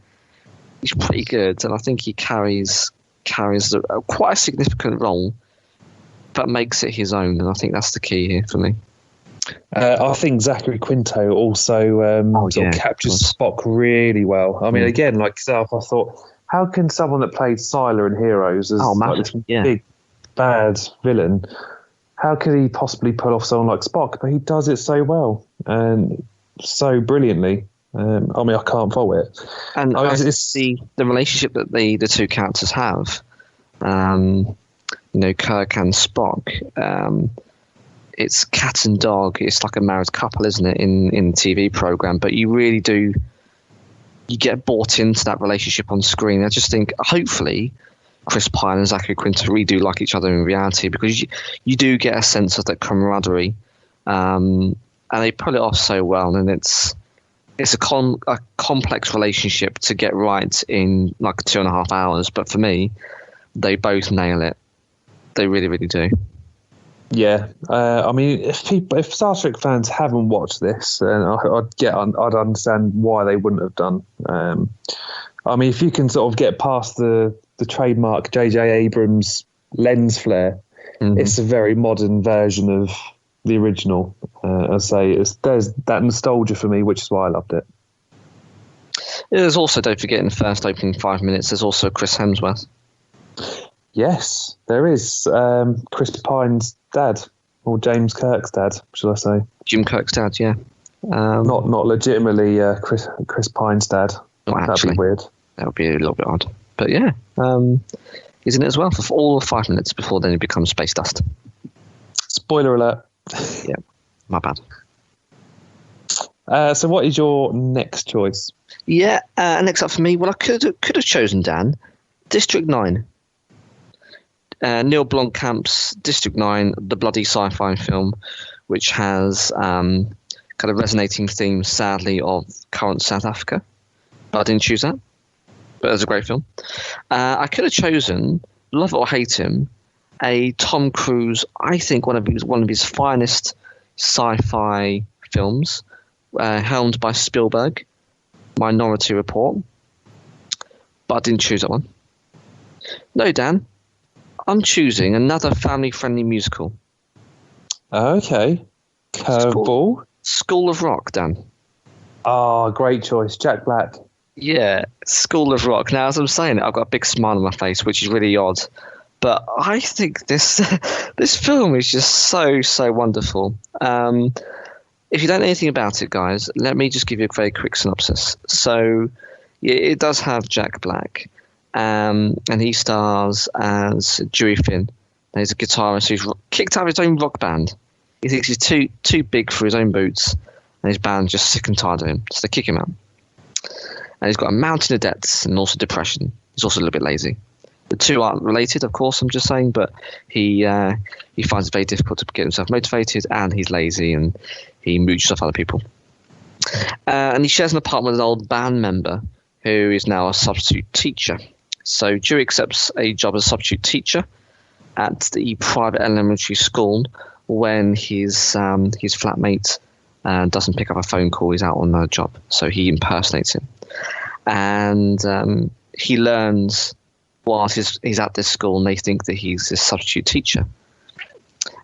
he's pretty good, and I think he carries quite a significant role, but makes it his own, and I think that's the key here for me. I think Zachary Quinto also captures Spock really well. I mean, again, like yourself, I thought, how can someone that played Sylar in Heroes as this big bad villain, how could he possibly pull off someone like Spock? But he does it so well and so brilliantly. I mean, I can't fault it. And it's the relationship that the two characters have, Kirk and Spock. It's cat and dog. It's like a married couple, isn't it, in the TV program? But you really do. You get bought into that relationship on screen. I just think, hopefully, Chris Pine and Zachary Quinto really do like each other in reality, because you do get a sense of that camaraderie, and they pull it off so well. And it's a complex relationship to get right in like 2.5 hours. But for me, they both nail it. They really, really do. Yeah, I mean, if Star Trek fans haven't watched this, then I'd understand why they wouldn't have done. I mean, if you can sort of get past the trademark J.J. Abrams lens flare, it's a very modern version of the original. I say there's that nostalgia for me, which is why I loved it. There's also, don't forget, in the first opening 5 minutes, there's also Chris Hemsworth. Yes, there is. Chris Pine's dad, or James Kirk's dad, should I say? Jim Kirk's dad, yeah. Not legitimately Chris Pine's dad. That'd be weird. That would be a little bit odd. But yeah, he's in it as well for all 5 minutes before then he becomes space dust. Spoiler alert. Yeah, my bad. So what is your next choice? Yeah, next up for me, well, I could have chosen, Dan, District 9. Neil Blomkamp's District 9, the bloody sci-fi film, which has kind of resonating theme, sadly, of current South Africa. But I didn't choose that. But it was a great film. I could have chosen, love it or hate him, a Tom Cruise, I think one of his finest sci-fi films, helmed by Spielberg, Minority Report. But I didn't choose that one. No, Dan, I'm choosing another family-friendly musical. Okay. Curveball. School of Rock, Dan. Oh, great choice. Jack Black. Yeah, School of Rock. Now, as I'm saying it, I've got a big smile on my face, which is really odd. But I think this film is just so wonderful. If you don't know anything about it, guys, let me just give you a very quick synopsis. So, yeah, it does have Jack Black, and he stars as Dewey Finn. He's a guitarist who's kicked out of his own rock band. He thinks he's too big for his own boots, and his band's just sick and tired of him, so they kick him out. And he's got a mountain of debts and also depression. He's also a little bit lazy. The two aren't related, of course, I'm just saying, but he finds it very difficult to get himself motivated, and he's lazy, and he mooches off other people. And he shares an apartment with an old band member who is now a substitute teacher. So Dewey accepts a job as a substitute teacher at the private elementary school when his flatmate doesn't pick up a phone call. He's out on a job, so he impersonates him. And he learns whilst he's at this school, and they think that he's a substitute teacher,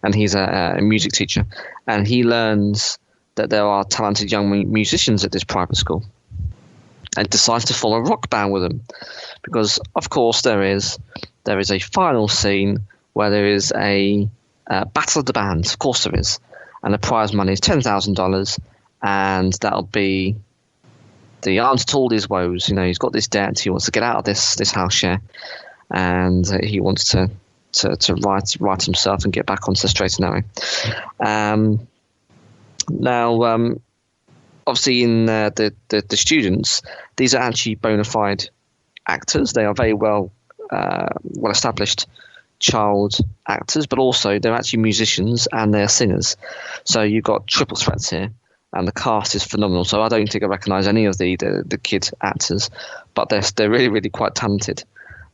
and he's a music teacher, and he learns that there are talented young musicians at this private school, and decides to form a rock band with them, because of course there is a final scene where there is a battle of the bands. Of course there is, and the prize money is $10,000, and that'll be the answer to all his woes. You know, he's got this debt. He wants to get out of this house share, and he wants to right himself and get back onto the straight and narrow. Now, obviously, in the students, these are actually bona fide actors. They are very well established child actors, but also they're actually musicians and they're singers. So you've got triple threats here. And the cast is phenomenal. So I don't think I recognise any of the kid actors, but they're really, really quite talented.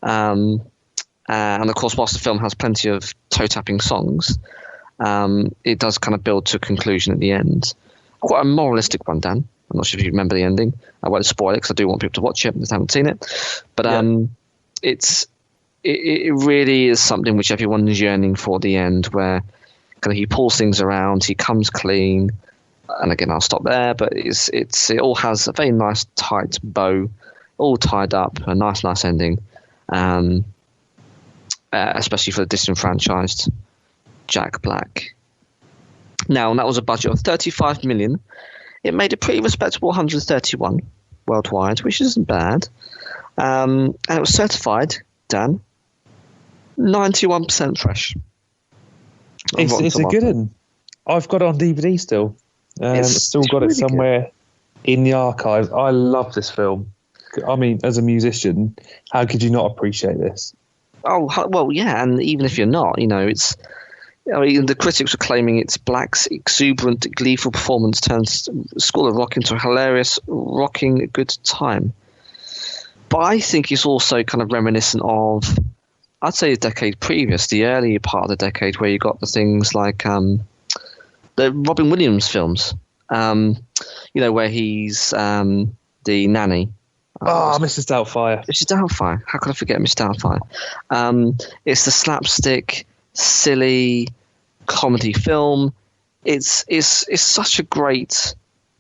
And of course, whilst the film has plenty of toe-tapping songs, it does kind of build to a conclusion at the end. Quite a moralistic one, Dan. I'm not sure if you remember the ending. I won't spoil it because I do want people to watch it if they haven't seen it. But it really is something which everyone is yearning for at the end, where kind of he pulls things around, he comes clean. And again, I'll stop there, but it all has a very nice tight bow, all tied up, a nice ending, especially for the disenfranchised Jack Black. Now, and that was a budget of $35 million. It made a pretty respectable 131 worldwide, which isn't bad. And it was certified, Dan, 91% fresh. It's a good one. I've got it on DVD still. Still got it somewhere in the archives. I love this film. I mean, as a musician, how could you not appreciate this? Oh, well, yeah, and even if you're not, you know, the critics were claiming it's Black's exuberant, gleeful performance turns School of Rock into a hilarious, rocking good time. But I think it's also kind of reminiscent of, I'd say, the decade previous, the earlier part of the decade, where you got the things like the Robin Williams films, where he's the nanny. Mrs. Doubtfire. Mrs. Doubtfire. How could I forget Mrs. Doubtfire? It's the slapstick, silly comedy film. It's such a great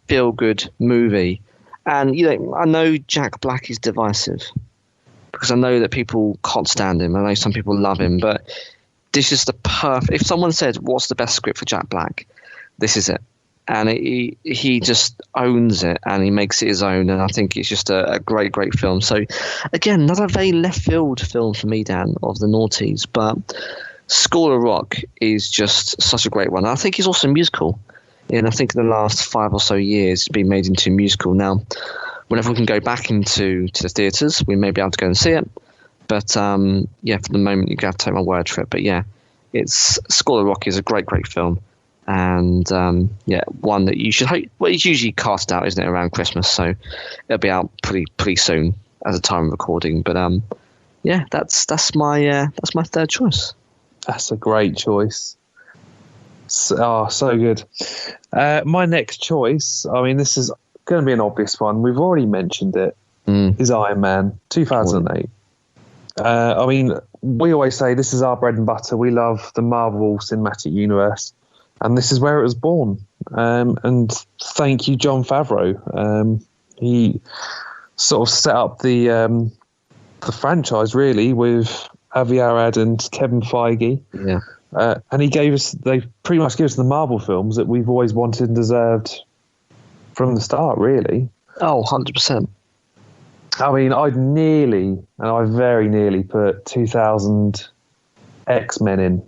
feel-good movie. And, you know, I know Jack Black is divisive because I know that people can't stand him. I know some people love him, but this is the perfect... If someone said, what's the best script for Jack Black? This is it. And he just owns it and he makes it his own. And I think it's just a great, great film. So, again, another very left field film for me, Dan, of the noughties. But School of Rock is just such a great one. I think it's also a musical. And I think in the last 5 or so years, it's been made into a musical. Now, whenever we can go back into the theatres, we may be able to go and see it. But, for the moment, you have to take my word for it. But, yeah, School of Rock is a great, great film. And one that you should hope. Well, it's usually cast out, isn't it, around Christmas? So it'll be out pretty soon at the time of recording. But that's my third choice. That's a great choice. So good. My next choice, I mean, this is going to be an obvious one. We've already mentioned it. Is Iron Man 2008. I mean, we always say this is our bread and butter. We love the Marvel Cinematic Universe, and this is where it was born. And thank you, Jon Favreau. He sort of set up the franchise really with Avi Arad and Kevin Feige. Yeah. And they pretty much gave us the Marvel films that we've always wanted and deserved from the start, really. Oh, 100%. I mean, I very nearly put 2000 X-Men in.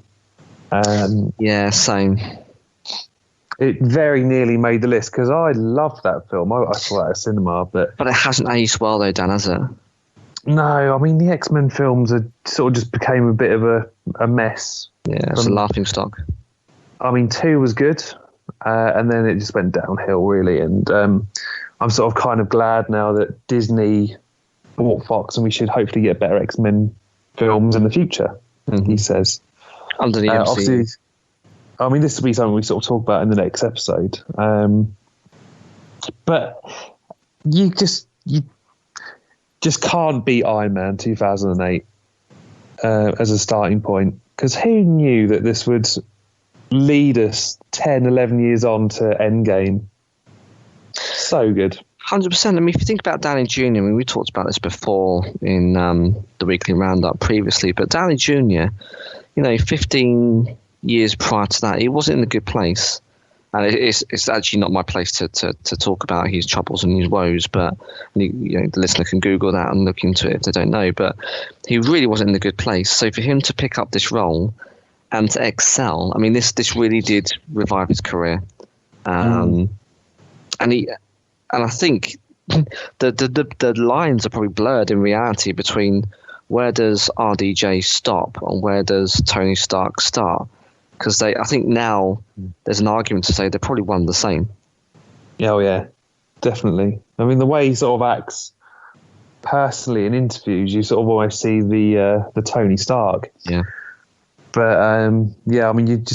Yeah, same. It very nearly made the list because I loved that film. I saw that at cinema. But it hasn't aged well, though, Dan, has it? No, I mean, the X-Men films sort of just became a bit of a mess. Yeah, it's a laughing stock. I mean, 2 was good, and then it just went downhill, really. And I'm sort of kind of glad now that Disney bought Fox, and we should hopefully get better X-Men films in the future, he says. Under the MCU. I mean, this will be something we sort of talk about in the next episode. But you just can't beat Iron Man 2008 as a starting point. Because who knew that this would lead us 10, 11 years on to Endgame? So good. 100%. I mean, if you think about Downey Jr., I mean, we talked about this before in the weekly roundup previously, but Downey Jr., 15 years prior to that, he wasn't in a good place. And it's actually not my place to talk about his troubles and his woes, but the listener can Google that and look into it if they don't know. But he really wasn't in a good place. So for him to pick up this role and to excel, I mean, this really did revive his career. And I think the lines are probably blurred in reality between where does RDJ stop and where does Tony Stark start. Because I think now there's an argument to say they're probably one and the same. Oh yeah, definitely. I mean, the way he sort of acts personally in interviews, you sort of almost see the Tony Stark. Yeah. But I mean,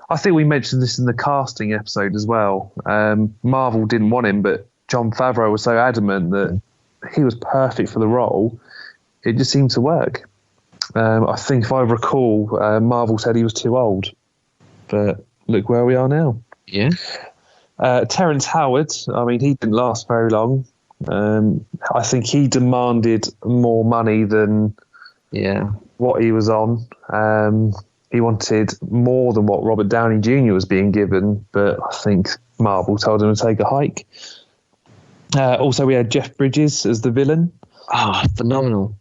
I think we mentioned this in the casting episode as well. Marvel didn't want him, but Jon Favreau was so adamant that he was perfect for the role. It just seemed to work. I think if I recall, Marvel said he was too old, but look where we are now. Yeah. Terrence Howard, I mean, he didn't last very long. I think he demanded more money than what he was on. He wanted more than what Robert Downey Jr. was being given, but I think Marvel told him to take a hike. Also, we had Jeff Bridges as the villain. Phenomenal.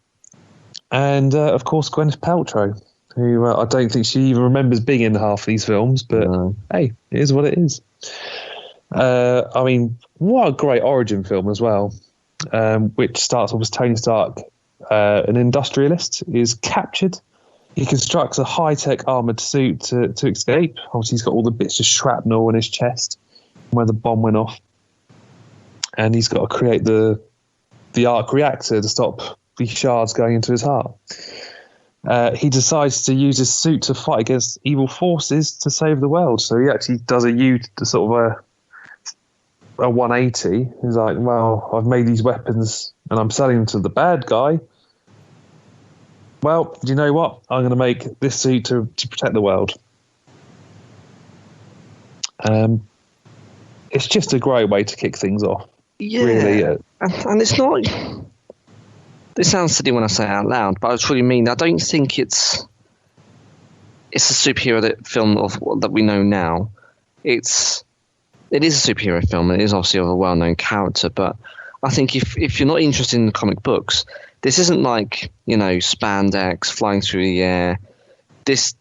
And, of course, Gwyneth Paltrow, who I don't think she even remembers being in half these films, but hey, it is what it is. I mean, what a great origin film as well, which starts off as Tony Stark, an industrialist, is captured. He constructs a high-tech armoured suit to escape. Obviously, he's got all the bits of shrapnel in his chest where the bomb went off. And he's got to create the arc reactor to stop these shards going into his heart. He decides to use his suit to fight against evil forces to save the world. So he actually does a 180. He's like, well, I've made these weapons and I'm selling them to the bad guy. Well, do you know what? I'm going to make this suit to protect the world. It's just a great way to kick things off. Yeah. Really. And it's not... This sounds silly when I say it out loud, but I truly mean I don't think it's a superhero film that we know now. It is a superhero film, and it is obviously of a well-known character, but I think if you're not interested in the comic books, this isn't like, spandex, flying through the air. This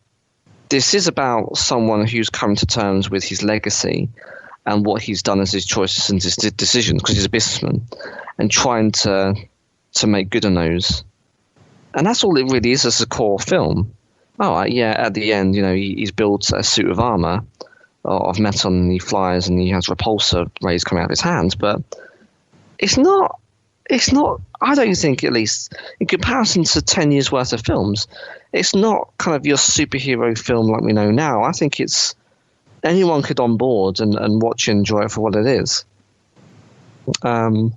is about someone who's come to terms with his legacy and what he's done as his choices and his decisions, because he's a businessman, and trying to make good on those. And that's all it really is as a core film. At the end, he's built a suit of armor, of metal, and he flies, and he has repulsor rays coming out of his hands. But it's not. I don't think, at least in comparison to 10 years worth of films, it's not kind of your superhero film like we know now. I think it's anyone could on board and watch and enjoy it for what it is. And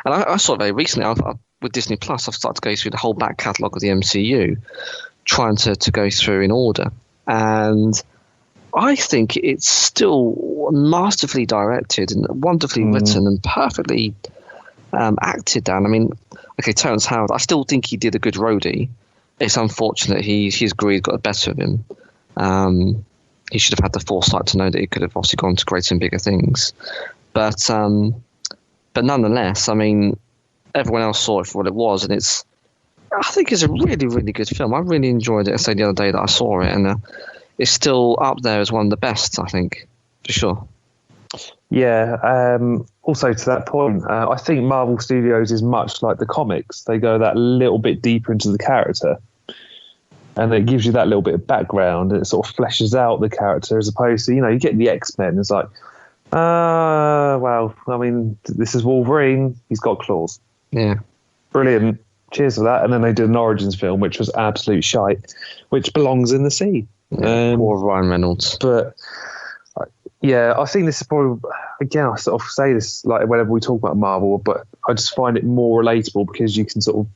I saw it very recently. With Disney Plus, I've started to go through the whole back catalogue of the MCU, trying to go through in order. And I think it's still masterfully directed and wonderfully written and perfectly acted, Dan. I mean, okay, Terrence Howard, I still think he did a good Rhodey. It's unfortunate his greed got the better of him. He should have had the foresight to know that he could have obviously gone to greater and bigger things. But nonetheless, I mean, everyone else saw it for what it was, and I think it's a really, really good film. I really enjoyed it. I said the other day that I saw it, and it's still up there as one of the best, I think, for sure. Yeah. Also, to that point, I think Marvel Studios is much like the comics. They go that little bit deeper into the character, and it gives you that little bit of background, and it sort of fleshes out the character, as opposed to, you get the X-Men. It's like, well, I mean, this is Wolverine. He's got claws. Yeah. Brilliant. Cheers for that. And then they did an Origins film, which was absolute shite, which belongs in the sea. Poor Ryan Reynolds. But yeah, I think this is probably, again, I sort of say this like whenever we talk about Marvel, but I just find it more relatable because you can sort of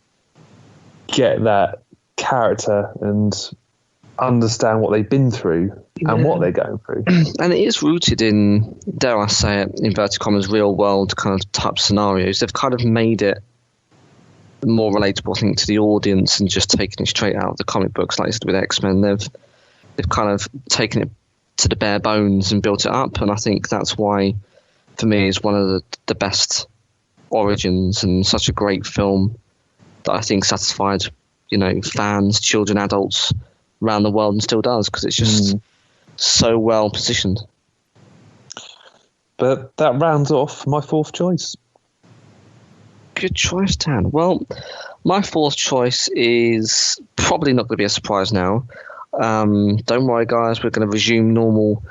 get that character and understand what they've been through and what they're going through. And it is rooted in, dare I say it, inverted commas, real world kind of type scenarios. They've kind of made it more relatable, I think, to the audience and just taken it straight out of the comic books, like with X-Men. They've kind of taken it to the bare bones and built it up, and I think that's why, for me, it's one of the best Origins and such a great film that I think satisfied, fans, children, adults around the world, and still does, because it's just so well positioned. But that rounds off my fourth choice. Good choice, Dan. Well, my fourth choice is probably not going to be a surprise now. Don't worry, guys. We're going to resume normal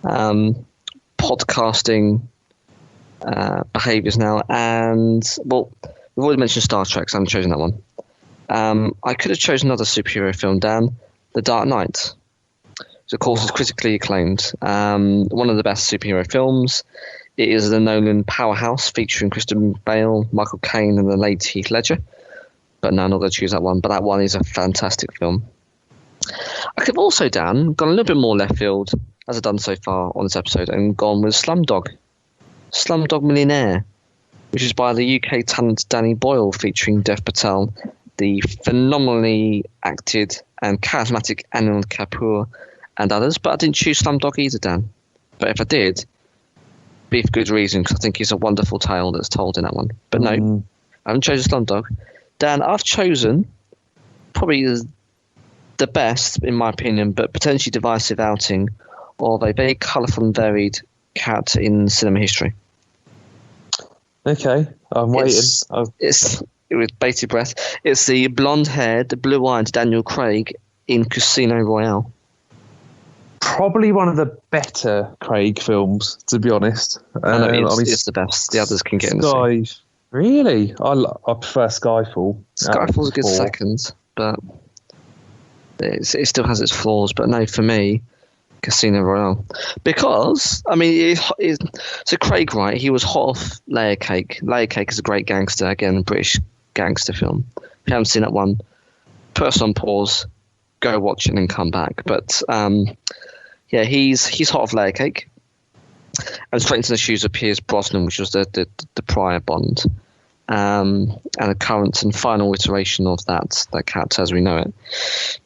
podcasting behaviours now. And, well, we've already mentioned Star Trek, so I haven't chosen that one. I could have chosen another superhero film, Dan, The Dark Knight. Which, of course, is critically acclaimed. One of the best superhero films. It is the Nolan powerhouse featuring Christian Bale, Michael Caine, and the late Heath Ledger. But no, I'm not going to choose that one. But that one is a fantastic film. I could have also, Dan, gone a little bit more left field, as I've done so far on this episode, and gone with Slumdog Millionaire, which is by the UK talent Danny Boyle, featuring Dev Patel, the phenomenally acted and charismatic Anil Kapoor, and others. But I didn't choose Slumdog either, Dan. But if I did, be for good reason, because I think it's a wonderful tale that's told in that one. But no, I haven't chosen Slumdog. Dan, I've chosen probably the best, in my opinion, but potentially divisive outing of a very colourful and varied character in cinema history. Okay, I'm waiting. It's with bated breath. It's the blonde-haired, blue-eyed Daniel Craig in Casino Royale. Probably one of the better Craig films, to be honest. It's the best. The others can get in the same. Really? I prefer Skyfall. Skyfall's a good second, but it still has its flaws. But no, for me, Casino Royale. Because, I mean, so Craig, right, he was hot off Layer Cake. Layer Cake is a great gangster, again, a British gangster film. If you haven't seen that one, put us on pause, go watch it and then come back. But yeah, he's hot off Layer Cake, and straight into the shoes of Pierce Brosnan, which was the prior Bond, and a current and final iteration of that character as we know it.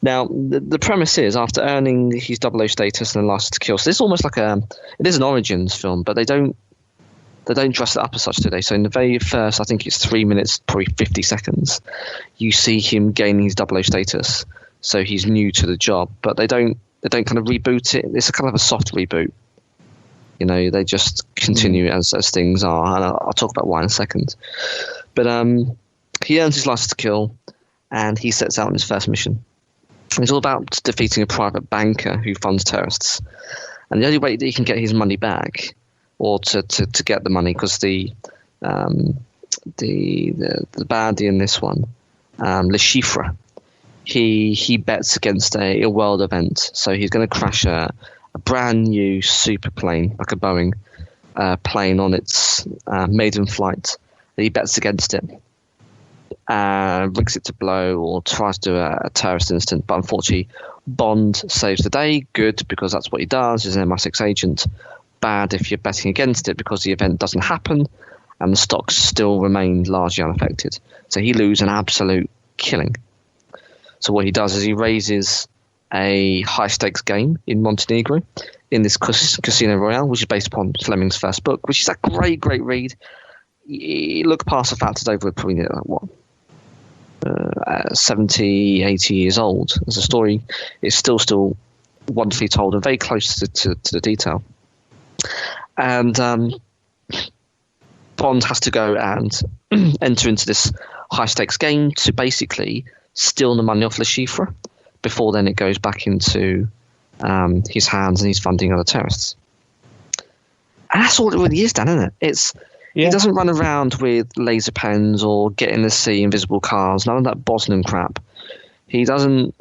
Now, the premise is, after earning his 00 status and the license to kill, so this is almost like it is an Origins film, but they don't dress it up as such today. So in the very first, I think it's 3 minutes, probably 50 seconds, you see him gaining his 00 status. So he's new to the job, but they don't kind of reboot it. It's a kind of a soft reboot. They just continue as things are, and I'll talk about why in a second. But he earns his license to kill, and he sets out on his first mission. It's all about defeating a private banker who funds terrorists. And the only way that he can get his money back, or to get the money, because the baddie in this one, Le Chiffre, he bets against a world event. So he's going to crash a brand new super plane, like a Boeing plane on its maiden flight. He bets against it, rigs it to blow, or tries to do a terrorist incident. But unfortunately, Bond saves the day. Good, because that's what he does. He's an MI6 agent. Bad if you're betting against it, because the event doesn't happen and the stocks still remain largely unaffected. So he loses an absolute killing. So what he does is he raises a high-stakes game in Montenegro in this Casino Royale, which is based upon Fleming's first book, which is a great read. You look past the fact it's over probably 70, 80 years old. As a story, it's still wonderfully told and very close to the detail. And Bond has to go and enter into this high-stakes game to basically steal the money off Le Chiffre before then it goes back into his hands and he's funding other terrorists. And that's all it really is, Dan, isn't it? He doesn't run around with laser pens or get in the sea, invisible cars, none of that Bosnian crap. He doesn't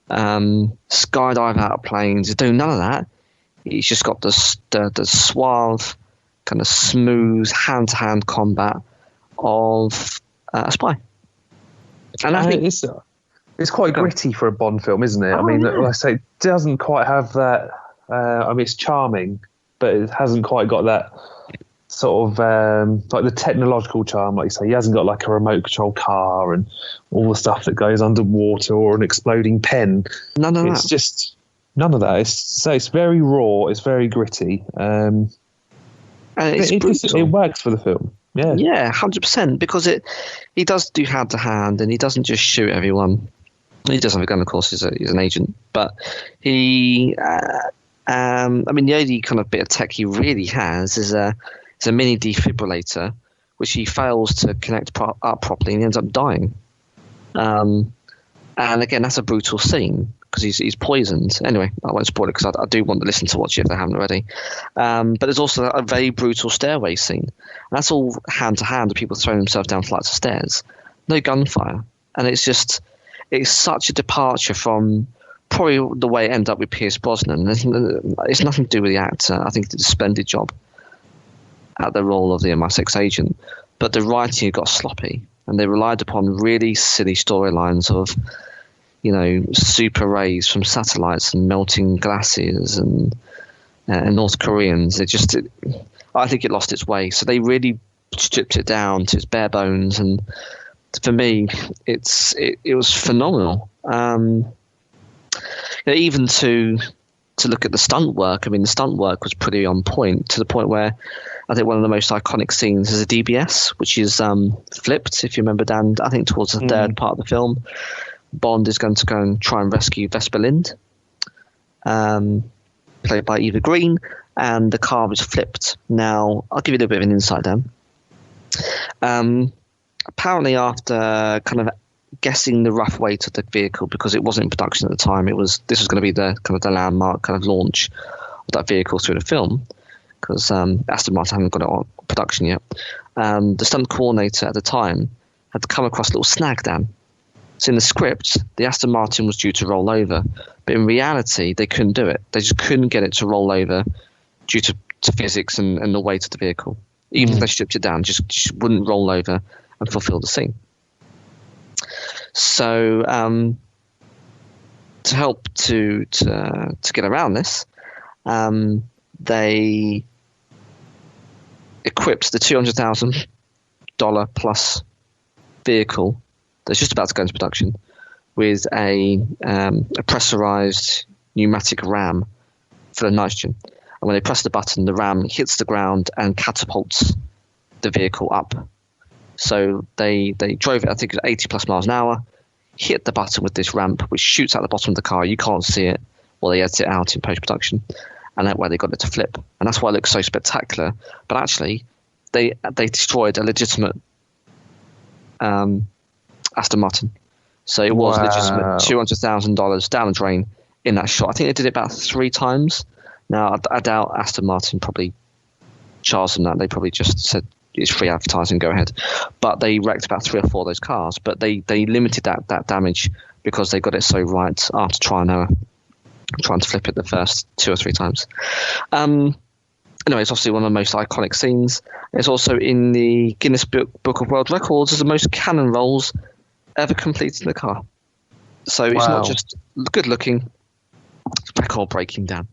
skydive out of planes. He's doing none of that. He's just got the suave, kind of smooth, hand-to-hand combat of a spy. And I think it's quite gritty for a Bond film, isn't it? Like I say, it doesn't quite have that. It's charming, but it hasn't quite got that sort of like the technological charm, like you say. He hasn't got like a remote control car and all the stuff that goes underwater or an exploding pen. None of that. Just none of that. It's very raw. It's very gritty. It works for the film. Yeah, 100%, because he does do hand to hand, and he doesn't just shoot everyone. He does have a gun, of course. He's an agent, but he. The only kind of bit of tech he really has is a mini defibrillator, which he fails to connect up properly, and he ends up dying. And again, that's a brutal scene because he's poisoned. Anyway, I won't spoil it because I do want to listen to watch it if they haven't already. But there's also a very brutal stairway scene. And that's all hand to hand with people throwing themselves down flights of stairs. No gunfire. And it's such a departure from probably the way it ended up with Pierce Brosnan. It's nothing to do with the actor. I think he did a splendid job at the role of the MI6 agent. But the writing got sloppy. And they relied upon really silly storylines of, super rays from satellites and melting glaciers and North Koreans. I think it lost its way. So they really stripped it down to its bare bones. And for me, it was phenomenal. Even to look at the stunt work. The stunt work was pretty on point, to the point where I think one of the most iconic scenes is a DBS, which is flipped, if you remember, Dan. I think towards the third part of the film, Bond is going to go and try and rescue Vesper Lind, played by Eva Green, and the car is flipped. Now, I'll give you a little bit of an insight, Dan. Apparently, after kind of guessing the rough weight of the vehicle, because it wasn't in production at the time, this was going to be the kind of the landmark kind of launch of that vehicle through the film, because Aston Martin hadn't got it on production yet. The stunt coordinator at the time had come across a little snag, Dan. So in the script, the Aston Martin was due to roll over, but in reality, they couldn't do it. They just couldn't get it to roll over due to physics and the weight of the vehicle. Even if they stripped it down, just wouldn't roll over and fulfill the scene. So to help to get around this, they equipped the $200,000 plus vehicle that's just about to go into production with a pressurized pneumatic ram for the nitrogen. And when they press the button, the ram hits the ground and catapults the vehicle up. So they drove it, I think, at 80 plus miles an hour, hit the button with this ramp, which shoots out the bottom of the car. You can't see it, or they edit it out in post-production. And that way they got it to flip. And that's why it looks so spectacular. But actually, they destroyed a legitimate Aston Martin. So it was legitimate $200,000 down the drain in that shot. I think they did it about 3 times. Now, I doubt Aston Martin probably charged them that. They probably just said it's free advertising, go ahead. But they wrecked about 3 or 4 of those cars. But they limited that damage because they got it so right after trying to flip it the first 2 or 3 times. Anyway, it's obviously one of the most iconic scenes. It's also in the Guinness Book of World Records as the most cannon rolls ever completed in a car. So it's not just good looking, it's record breaking, Dan.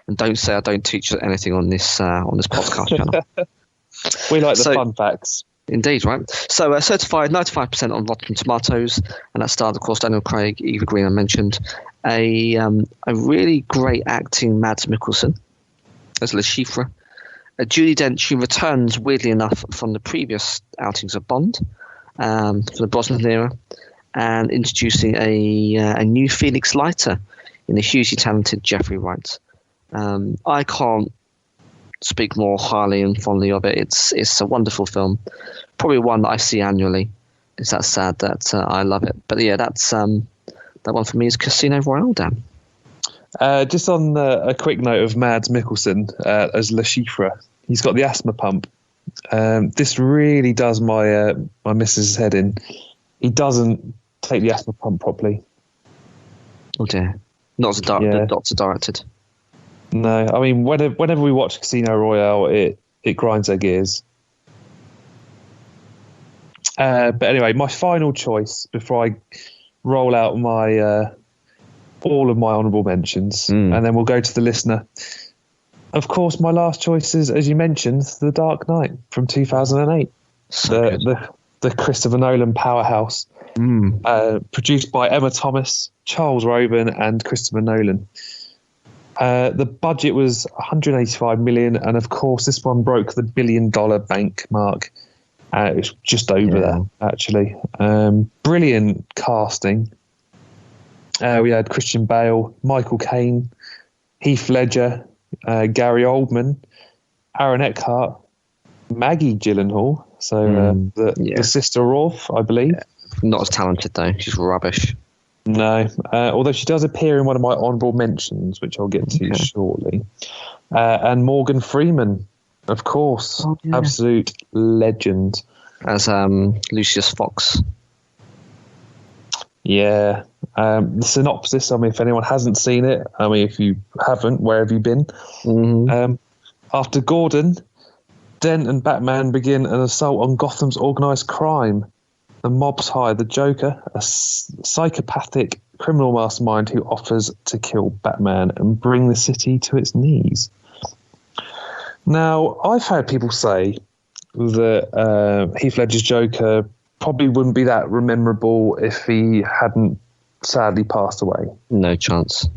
And don't say I don't teach you anything on this podcast channel. We like the fun facts. Indeed, right? So certified 95% on Rotten Tomatoes, and that starred, of course, Daniel Craig, Eva Green, I mentioned. A really great acting Mads Mikkelsen as Le Chiffre. Judi Dench, who returns, weirdly enough, from the previous outings of Bond, from the Brosnan era, and introducing a new Felix Leiter in the hugely talented Jeffrey Wright. I can't speak more highly and fondly of it. It's a wonderful film, probably one that I see annually. It's that sad that I love it. But yeah, that's that one for me is Casino Royale, Dan. Just on a quick note of Mads Mikkelsen as Le Chiffre, he's got the asthma pump. This really does my missus' head in. He doesn't take the asthma pump properly. Oh dear. Not as the doctor directed. No, I mean, whenever we watch Casino Royale, it grinds our gears. But anyway, my final choice before I roll out my all of my honourable mentions, and then we'll go to the listener. Of course, my last choice is, as you mentioned, The Dark Knight from 2008. The Christopher Nolan powerhouse, produced by Emma Thomas, Charles Roban, and Christopher Nolan. The budget was $185 million, and of course, this one broke the $1 billion bank mark. It was just over there, actually. Brilliant casting. We had Christian Bale, Michael Caine, Heath Ledger, Gary Oldman, Aaron Eckhart, Maggie Gyllenhaal, the sister Rolf, I believe. Yeah. Not as talented, though. She's rubbish. No, although she does appear in one of my honourable mentions, which I'll get to shortly. And Morgan Freeman, of course, absolute legend. As Lucius Fox. Yeah. The synopsis, I mean, if anyone hasn't seen it, I mean, if you haven't, where have you been? Mm-hmm. After Gordon, Dent and Batman begin an assault on Gotham's organised crime. The mobs hire the Joker, a psychopathic criminal mastermind who offers to kill Batman and bring the city to its knees. Now, I've heard people say that Heath Ledger's Joker probably wouldn't be that memorable if he hadn't sadly passed away. No chance.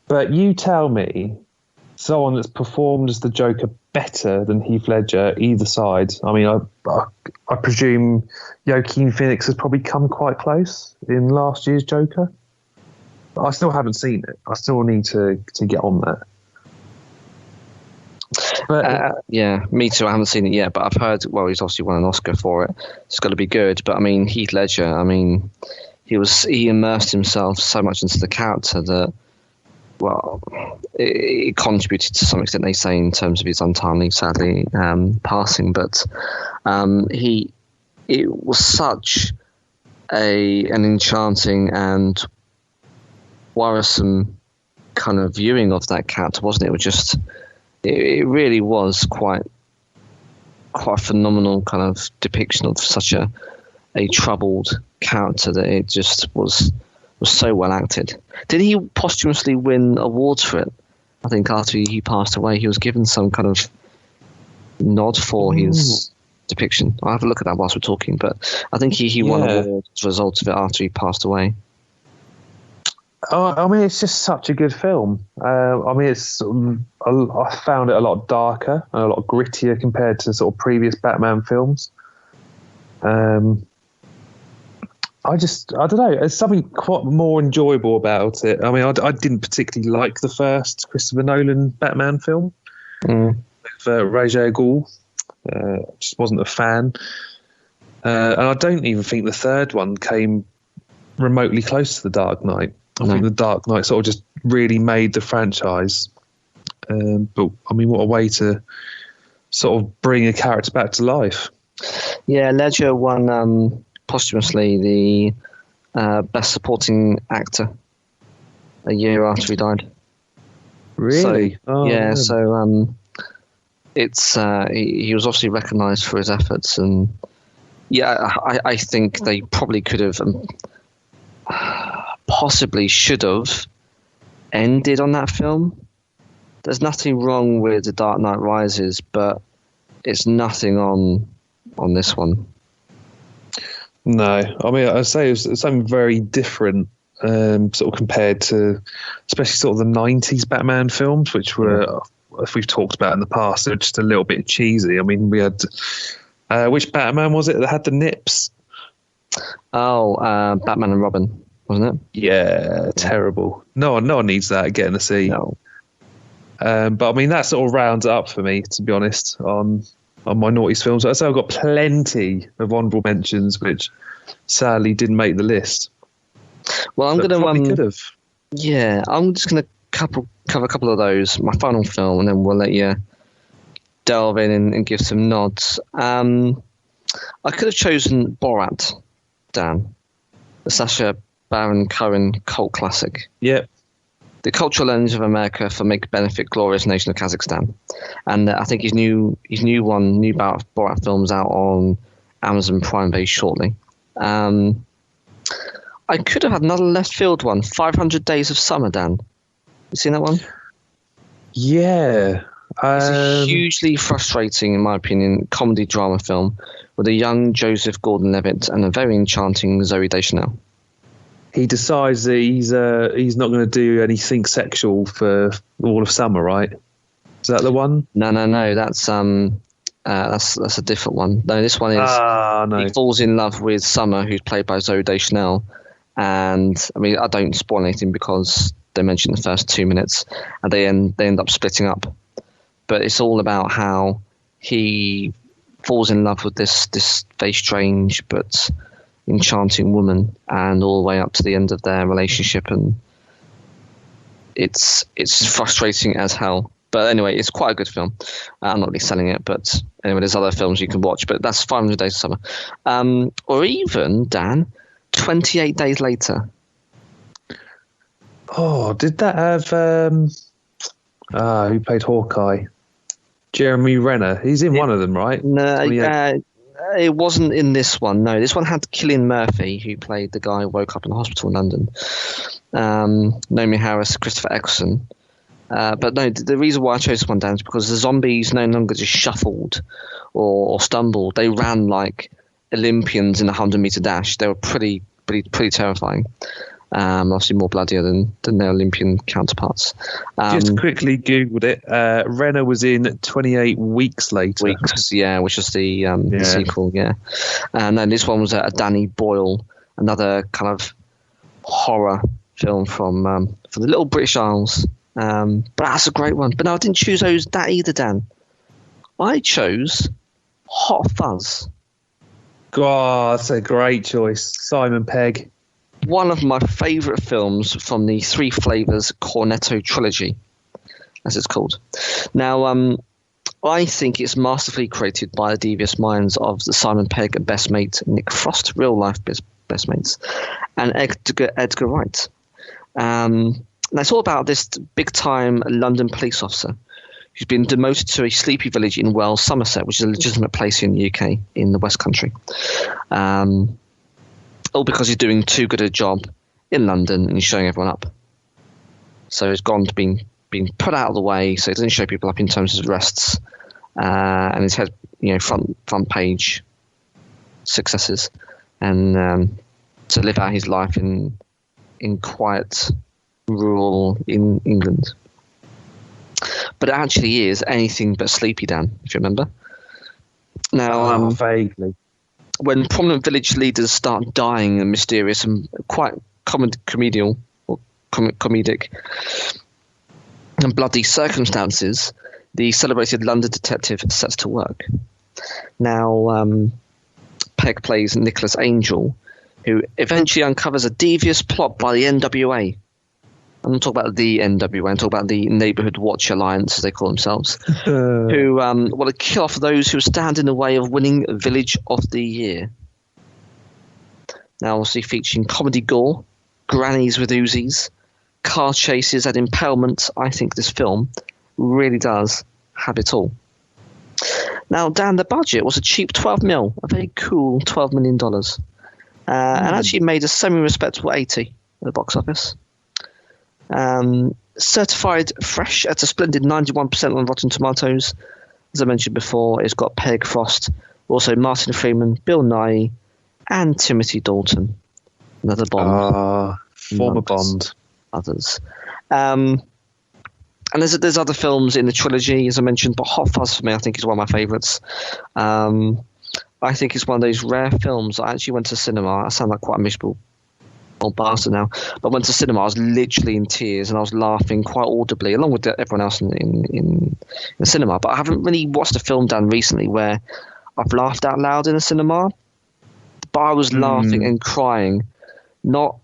But you tell me, someone that's performed as the Joker better than Heath Ledger, either side. I mean, I presume Joaquin Phoenix has probably come quite close in last year's Joker. But I still haven't seen it. I still need to get on that. But, yeah, me too. I haven't seen it yet, but I've heard, well, he's obviously won an Oscar for it. It's got to be good. But I mean, Heath Ledger, I mean, he immersed himself so much into the character that, well, it contributed to some extent, they say, in terms of his untimely, sadly, passing. But it was such an enchanting and worrisome kind of viewing of that character, wasn't it? It was just, it really was quite a phenomenal kind of depiction of such a troubled character that it just was so well acted. Did he posthumously win awards for it? I think after he passed away, he was given some kind of nod for his depiction. I'll have a look at that whilst we're talking, but I think he won awards as a result of it after he passed away. I mean, it's just such a good film. I mean, I found it a lot darker and a lot grittier compared to sort of previous Batman films. I don't know. There's something quite more enjoyable about it. I mean, I didn't particularly like the first Christopher Nolan Batman film with Ra's al Ghul. Just wasn't a fan. And I don't even think the third one came remotely close to The Dark Knight. I think The Dark Knight sort of just really made the franchise. But I mean, what a way to sort of bring a character back to life. Yeah, Ledger won posthumously the Best Supporting Actor a year after he died. Really? So, it's he was obviously recognised for his efforts, and I think they probably could have possibly should have ended on that film. There's nothing wrong with The Dark Knight Rises, but it's nothing on this one. No, I mean, I'd say it was something very different, sort of compared to, especially sort of the 90s Batman films, which were, as we've talked about in the past, they're just a little bit cheesy. I mean, we had, which Batman was it that had the nips? Oh, Batman and Robin, wasn't it? Yeah, terrible. No one needs that again to see. No. But I mean, that sort of rounds it up for me, to be honest, on my Noughties films. I'd say I've got plenty of honourable mentions, which sadly didn't make the list. Well, I'm going to could have. Yeah, I'm just going to cover a couple of those. My final film, and then we'll let you delve in and give some nods. I could have chosen Borat, Dan, the Sacha Baron Cohen cult classic. Yep. The cultural lens of America for make benefit glorious nation of Kazakhstan, and I think his new Borat films out on Amazon Prime very shortly. I could have had another left field one, 500 Days of Summer. Dan, you seen that one? Yeah, it's a hugely frustrating, in my opinion, comedy drama film with a young Joseph Gordon-Levitt and a very enchanting Zooey Deschanel. He decides that he's not going to do anything sexual for all of summer, right? Is that the one? No. That's a different one. No, this one is he falls in love with Summer, who's played by Zooey Deschanel, and I mean I don't spoil anything because they mention the first 2 minutes, and they end up splitting up. But it's all about how he falls in love with this very strange but enchanting woman, and all the way up to the end of their relationship, and it's frustrating as hell. But anyway, it's quite a good film. I'm not really selling it, but anyway, there's other films you can watch, but that's 500 Days of Summer. Or even, Dan, 28 Days Later. Oh, did that have who played Hawkeye? Jeremy Renner. He's in one of them, right? No, it wasn't in this one. No, this one had Cillian Murphy, who played the guy who woke up in a hospital in London. Naomi Harris, Christopher Eccleston. But no, the reason why I chose this one, Dan, is because the zombies no longer just shuffled or stumbled. They ran like Olympians in a 100-meter dash. They were pretty terrifying. Obviously more bloodier than their Olympian counterparts. Just quickly Googled it. Renner was in 28 Weeks Later. Which is the sequel, And then this one was a Danny Boyle, another kind of horror film from the little British Isles. But that's a great one. But no, I didn't choose that either, Dan. I chose Hot Fuzz. God, that's a great choice. Simon Pegg. One of my favourite films from the Three Flavours Cornetto trilogy, as it's called. Now, I think it's masterfully created by the devious minds of the Simon Pegg and best mate Nick Frost, real life best mates, and Edgar Wright. And it's all about this big-time London police officer who's been demoted to a sleepy village in Wells, Somerset, which is a legitimate place in the UK, in the West Country. All because he's doing too good a job in London and he's showing everyone up. So he's gone to being put out of the way, so he doesn't show people up in terms of arrests, and his head, front page successes, and to live out his life in quiet rural in England. But it actually is anything but sleepy, Dan, if you remember. Now, vaguely. When prominent village leaders start dying in mysterious and quite comedic and bloody circumstances, the celebrated London detective sets to work. Now, Pegg plays Nicholas Angel, who eventually uncovers a devious plot by the NWA I'm not talking about the NWA. I'm talking about the Neighborhood Watch Alliance, as they call themselves, who want to kill off those who stand in the way of winning Village of the Year. Now, obviously featuring comedy gore, grannies with Uzis, car chases and impalement, I think this film really does have it all. Now, Dan, the budget was a cheap 12 mil, a very cool $12 million, and actually made a semi-respectable 80 at the box office. Certified fresh at a splendid 91% on Rotten Tomatoes. As I mentioned before, it's got Peg Frost, also Martin Freeman, Bill Nighy, and Timothy Dalton. Another Bond. Former Bond. Others. And there's other films in the trilogy, as I mentioned, but Hot Fuzz for me, I think, is one of my favourites. I think it's one of those rare films. I actually went to cinema. I sound like quite a miserable old bastard now, but I went to cinema. I was literally in tears and I was laughing quite audibly, along with everyone else in the cinema. But I haven't really watched a film done recently where I've laughed out loud in a cinema. But I was laughing and crying, not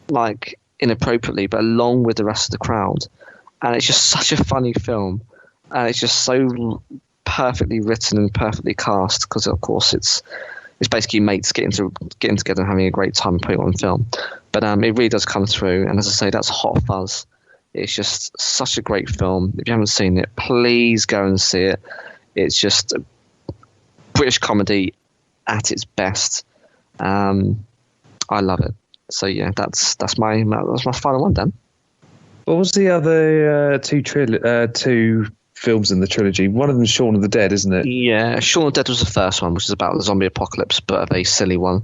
like inappropriately, but along with the rest of the crowd. And it's just such a funny film, and it's just so perfectly written and perfectly cast, because of course it's basically mates getting together and having a great time and putting it on film. But it really does come through, and as I say, that's Hot Fuzz. It's just such a great film. If you haven't seen it, please go and see it. It's just a British comedy at its best. I love it. So yeah, that's my final one, Dan. What was the other two films in the trilogy? One of them is Shaun of the Dead, isn't it? Yeah, Shaun of the Dead was the first one, which is about the zombie apocalypse, but a very silly one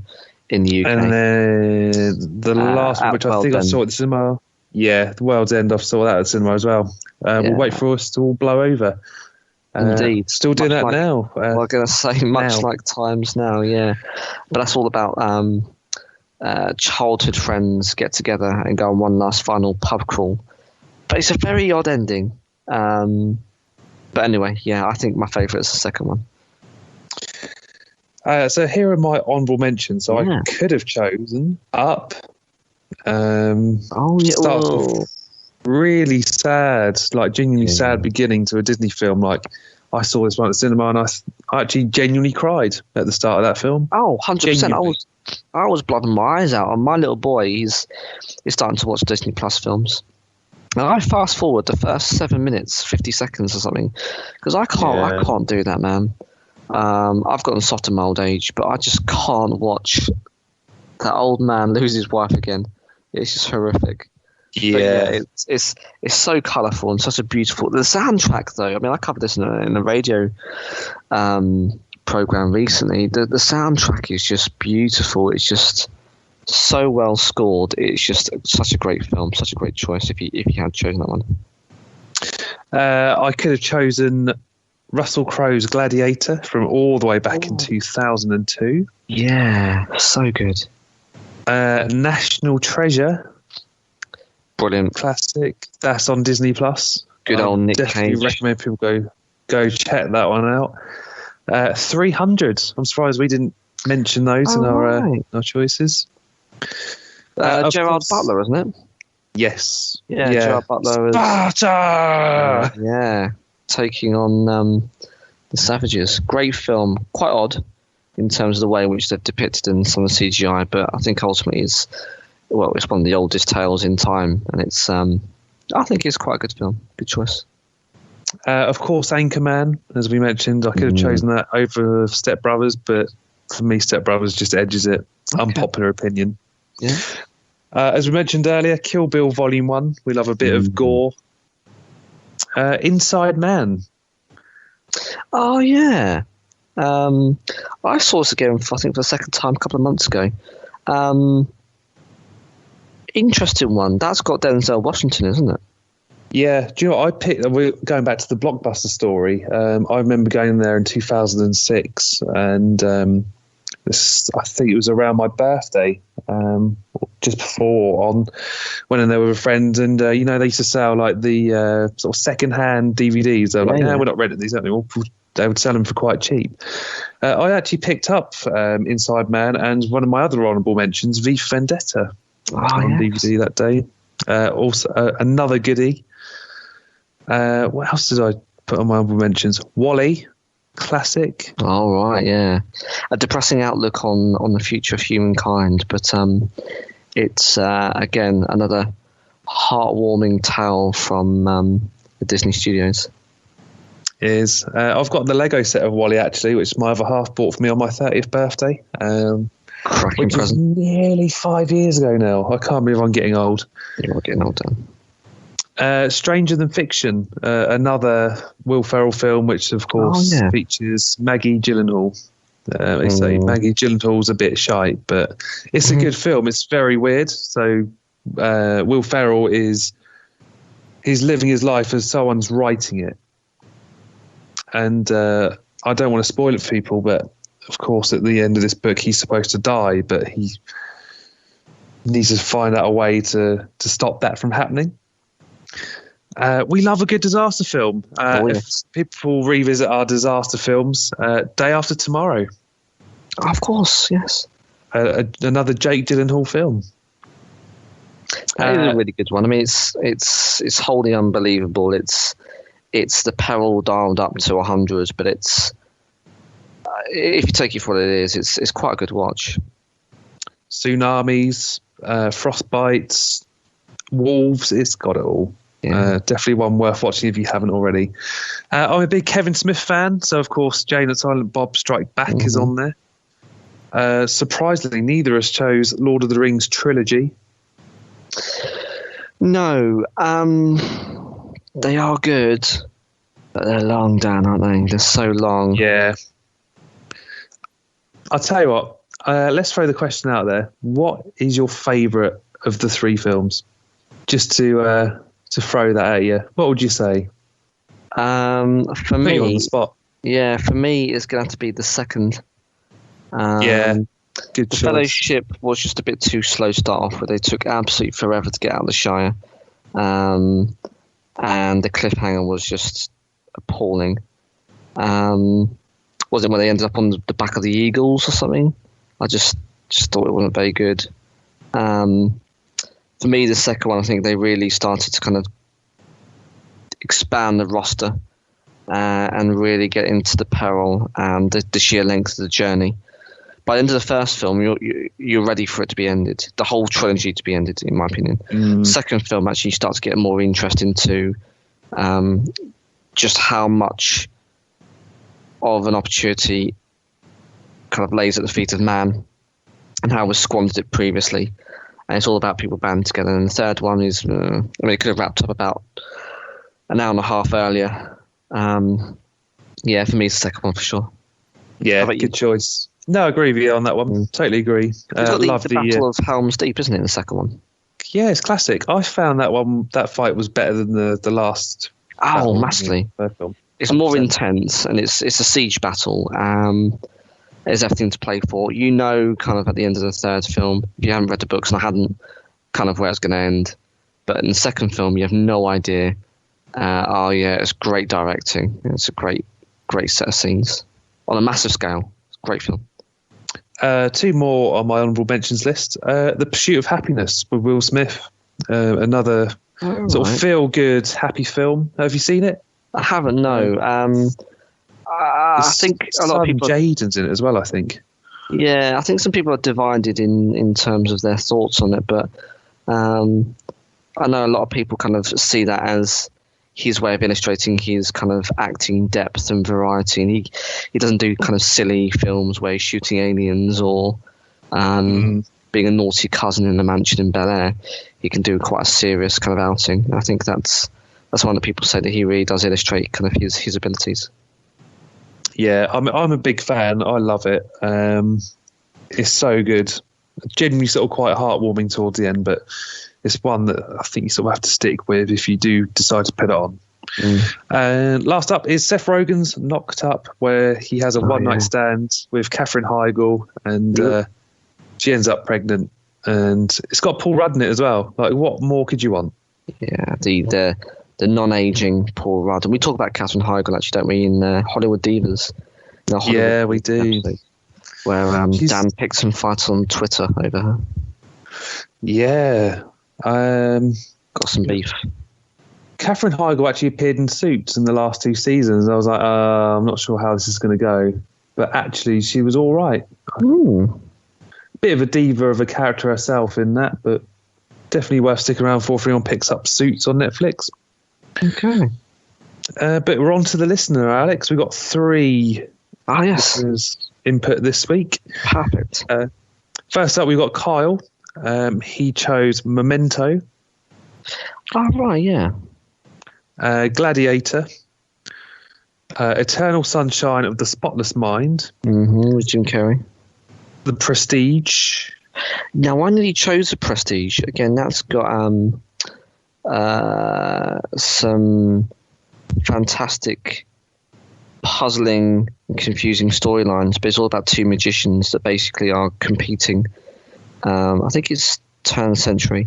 in the UK. And then the last one, which I think I saw at the cinema. Yeah, The World's End, I saw that at the cinema as well. We'll wait for us to all blow over. Indeed. Still doing that now. I'm going to say much like times now, yeah. But that's all about childhood friends get together and go on one last final pub crawl. But it's a very odd ending. But anyway, yeah, I think my favourite is the second one. So here are my honourable mentions. So I could have chosen Up. Starts off really sad, like genuinely sad beginning to a Disney film. Like, I saw this one at the cinema and I actually genuinely cried at the start of that film. Oh, 100%. I was blooding my eyes out. And my little boy, he's starting to watch Disney Plus films. And I fast forward the first 7 minutes, 50 seconds or something, because I can't do that, man. I've gotten soft in my old age, but I just can't watch that old man lose his wife again. It's just horrific. Yeah, it's so colourful and such a beautiful. The soundtrack, though, I mean, I covered this in a radio program recently. The soundtrack is just beautiful. It's just so well scored. It's just such a great film, such a great choice. If you had chosen that one, I could have chosen Russell Crowe's Gladiator from all the way back in 2002. Yeah, so good. National Treasure. Brilliant. Classic. That's on Disney Plus. Good old Nick Cage. Definitely recommend people go check that one out. 300. I'm surprised we didn't mention those in our choices. Gerard Butler, isn't it? Yes. Yeah. Gerard Butler is Sparta! Yeah. Taking on the Savages. Great film. Quite odd in terms of the way in which they've depicted in some of the CGI, but I think ultimately it's one of the oldest tales in time, and it's I think it's quite a good film. Good choice. Of course, Anchorman, as we mentioned. I could have chosen that over Step Brothers, but for me, Step Brothers just edges it. Okay. Unpopular opinion. Yeah. As we mentioned earlier, Kill Bill Volume 1. We love a bit of gore. Inside Man. Oh, yeah. I saw this again, I think, for the second time a couple of months ago. Interesting one. That's got Denzel Washington, isn't it? Yeah. Do you know what we're going back to the Blockbuster story. I remember going there in 2006, and I think it was around my birthday, just before went in there with a friend, and they used to sell like the sort of second-hand DVDs. They were like, we're not renting these, aren't we? They would sell them for quite cheap. I actually picked up Inside Man and one of my other honourable mentions, V for Vendetta, on DVD that day. Also, another goodie. What else did I put on my honorable mentions? Wally, classic. Oh, right, yeah. A depressing outlook on the future of humankind, but it's, again, another heartwarming tale from the Disney Studios. I've got the Lego set of Wally, actually, which my other half bought for me on my 30th birthday. Cracking which present. was nearly 5 years ago now. I can't believe I'm getting old. You're getting old, Dan. Stranger Than Fiction, another Will Ferrell film, which of course features Maggie Gyllenhaal. They say Maggie Gyllenhaal's a bit shite, but it's a good film. It's very weird. So Will Ferrell he's living his life as someone's writing it. And I don't want to spoil it for people, but of course at the end of this book he's supposed to die, but he needs to find out a way to stop that from happening. We love a good disaster film. If people revisit our disaster films, Day After Tomorrow. Of course, yes. Another Jake Gyllenhaal film. It's a really good one. I mean, it's wholly unbelievable. It's the peril dialed up to 100, but it's if you take it for what it is, it's quite a good watch. Tsunamis, frostbites, wolves. It's got it all. Yeah. Definitely one worth watching if you haven't already. I'm a big Kevin Smith fan, so of course Jane and Silent Bob Strike Back is on there. Surprisingly, neither of us chose Lord of the Rings trilogy. No, they are good, but they're long, Dan, aren't they? They're so long. Yeah. I'll tell you what, let's throw the question out there. What is your favourite of the three films? Just to throw that at you. What would you say? For me, on the spot. Yeah, for me, it's going to have to be the second. Good The choice. Fellowship was just a bit too slow to start off with. They took absolutely forever to get out of the Shire. And the cliffhanger was just appalling. Was it when they ended up on the back of the Eagles or something? I just thought it wasn't very good. For me, the second one, I think they really started to kind of expand the roster and really get into the peril and the sheer length of the journey. By the end of the first film, you're ready for it to be ended. The whole trilogy to be ended, in my opinion. Second film, actually, you start to get more interest into just how much of an opportunity kind of lays at the feet of man and how was squandered it previously. And it's all about people banding together. And the third one is, it could have wrapped up about an hour and a half earlier. Yeah, for me, it's the second one for sure. Yeah, good choice. No, I agree with you on that one. Totally agree. It's got the Battle of Helm's Deep, isn't it, in the second one? Yeah, it's classic. I found that fight was better than the last. Oh, massively. It's more intense, and it's a siege battle. There's everything to play for. You know, kind of at the end of the third film, if you haven't read the books, and I hadn't, kind of where it's going to end. But in the second film, you have no idea. It's great directing. It's a great set of scenes on a massive scale. It's a great film. Two more on my honourable mentions list. The Pursuit of Happiness with Will Smith. Another sort of feel-good, happy film. Have you seen it? I haven't, no. I think a lot of people... Jaden's in it as well, I think. Yeah, I think some people are divided in terms of their thoughts on it, but I know a lot of people kind of see that as his way of illustrating his kind of acting depth and variety, and he doesn't do kind of silly films where he's shooting aliens or being a naughty cousin in a mansion in Bel Air. He can do quite a serious kind of outing. I think that's one that people say that he really does illustrate kind of his abilities. Yeah, I'm a big fan. I love it. It's so good. Genuinely sort of quite heartwarming towards the end, but it's one that I think you sort of have to stick with if you do decide to put it on. And last up is Seth Rogen's Knocked Up, where he has a one-night stand with Katherine Heigl, and she ends up pregnant. And it's got Paul Rudd in it as well. Like, what more could you want? Yeah, the non-aging Paul Rudd. And we talk about Katherine Heigl, actually, don't we, in Hollywood Divas? Yeah, we do. Episode, where Dan picks some fights on Twitter over her. Yeah. Got some beef. Katherine Heigl actually appeared in Suits in the last 2 seasons. I was like, I'm not sure how this is going to go. But actually, she was all right. Ooh. Bit of a diva of a character herself in that, but definitely worth sticking around for if anyone picks up Suits on Netflix. Okay. But we're on to the listener, Alex. We've got 3 listeners input this week. Perfect. First up, we've got Kyle. He chose Memento. Oh, right, yeah. Gladiator. Eternal Sunshine of the Spotless Mind. With Jim Carrey. The Prestige. Now, I nearly chose The Prestige. Again, that's got some fantastic, puzzling, and confusing storylines, but it's all about 2 magicians that basically are competing. I think it's turn of the century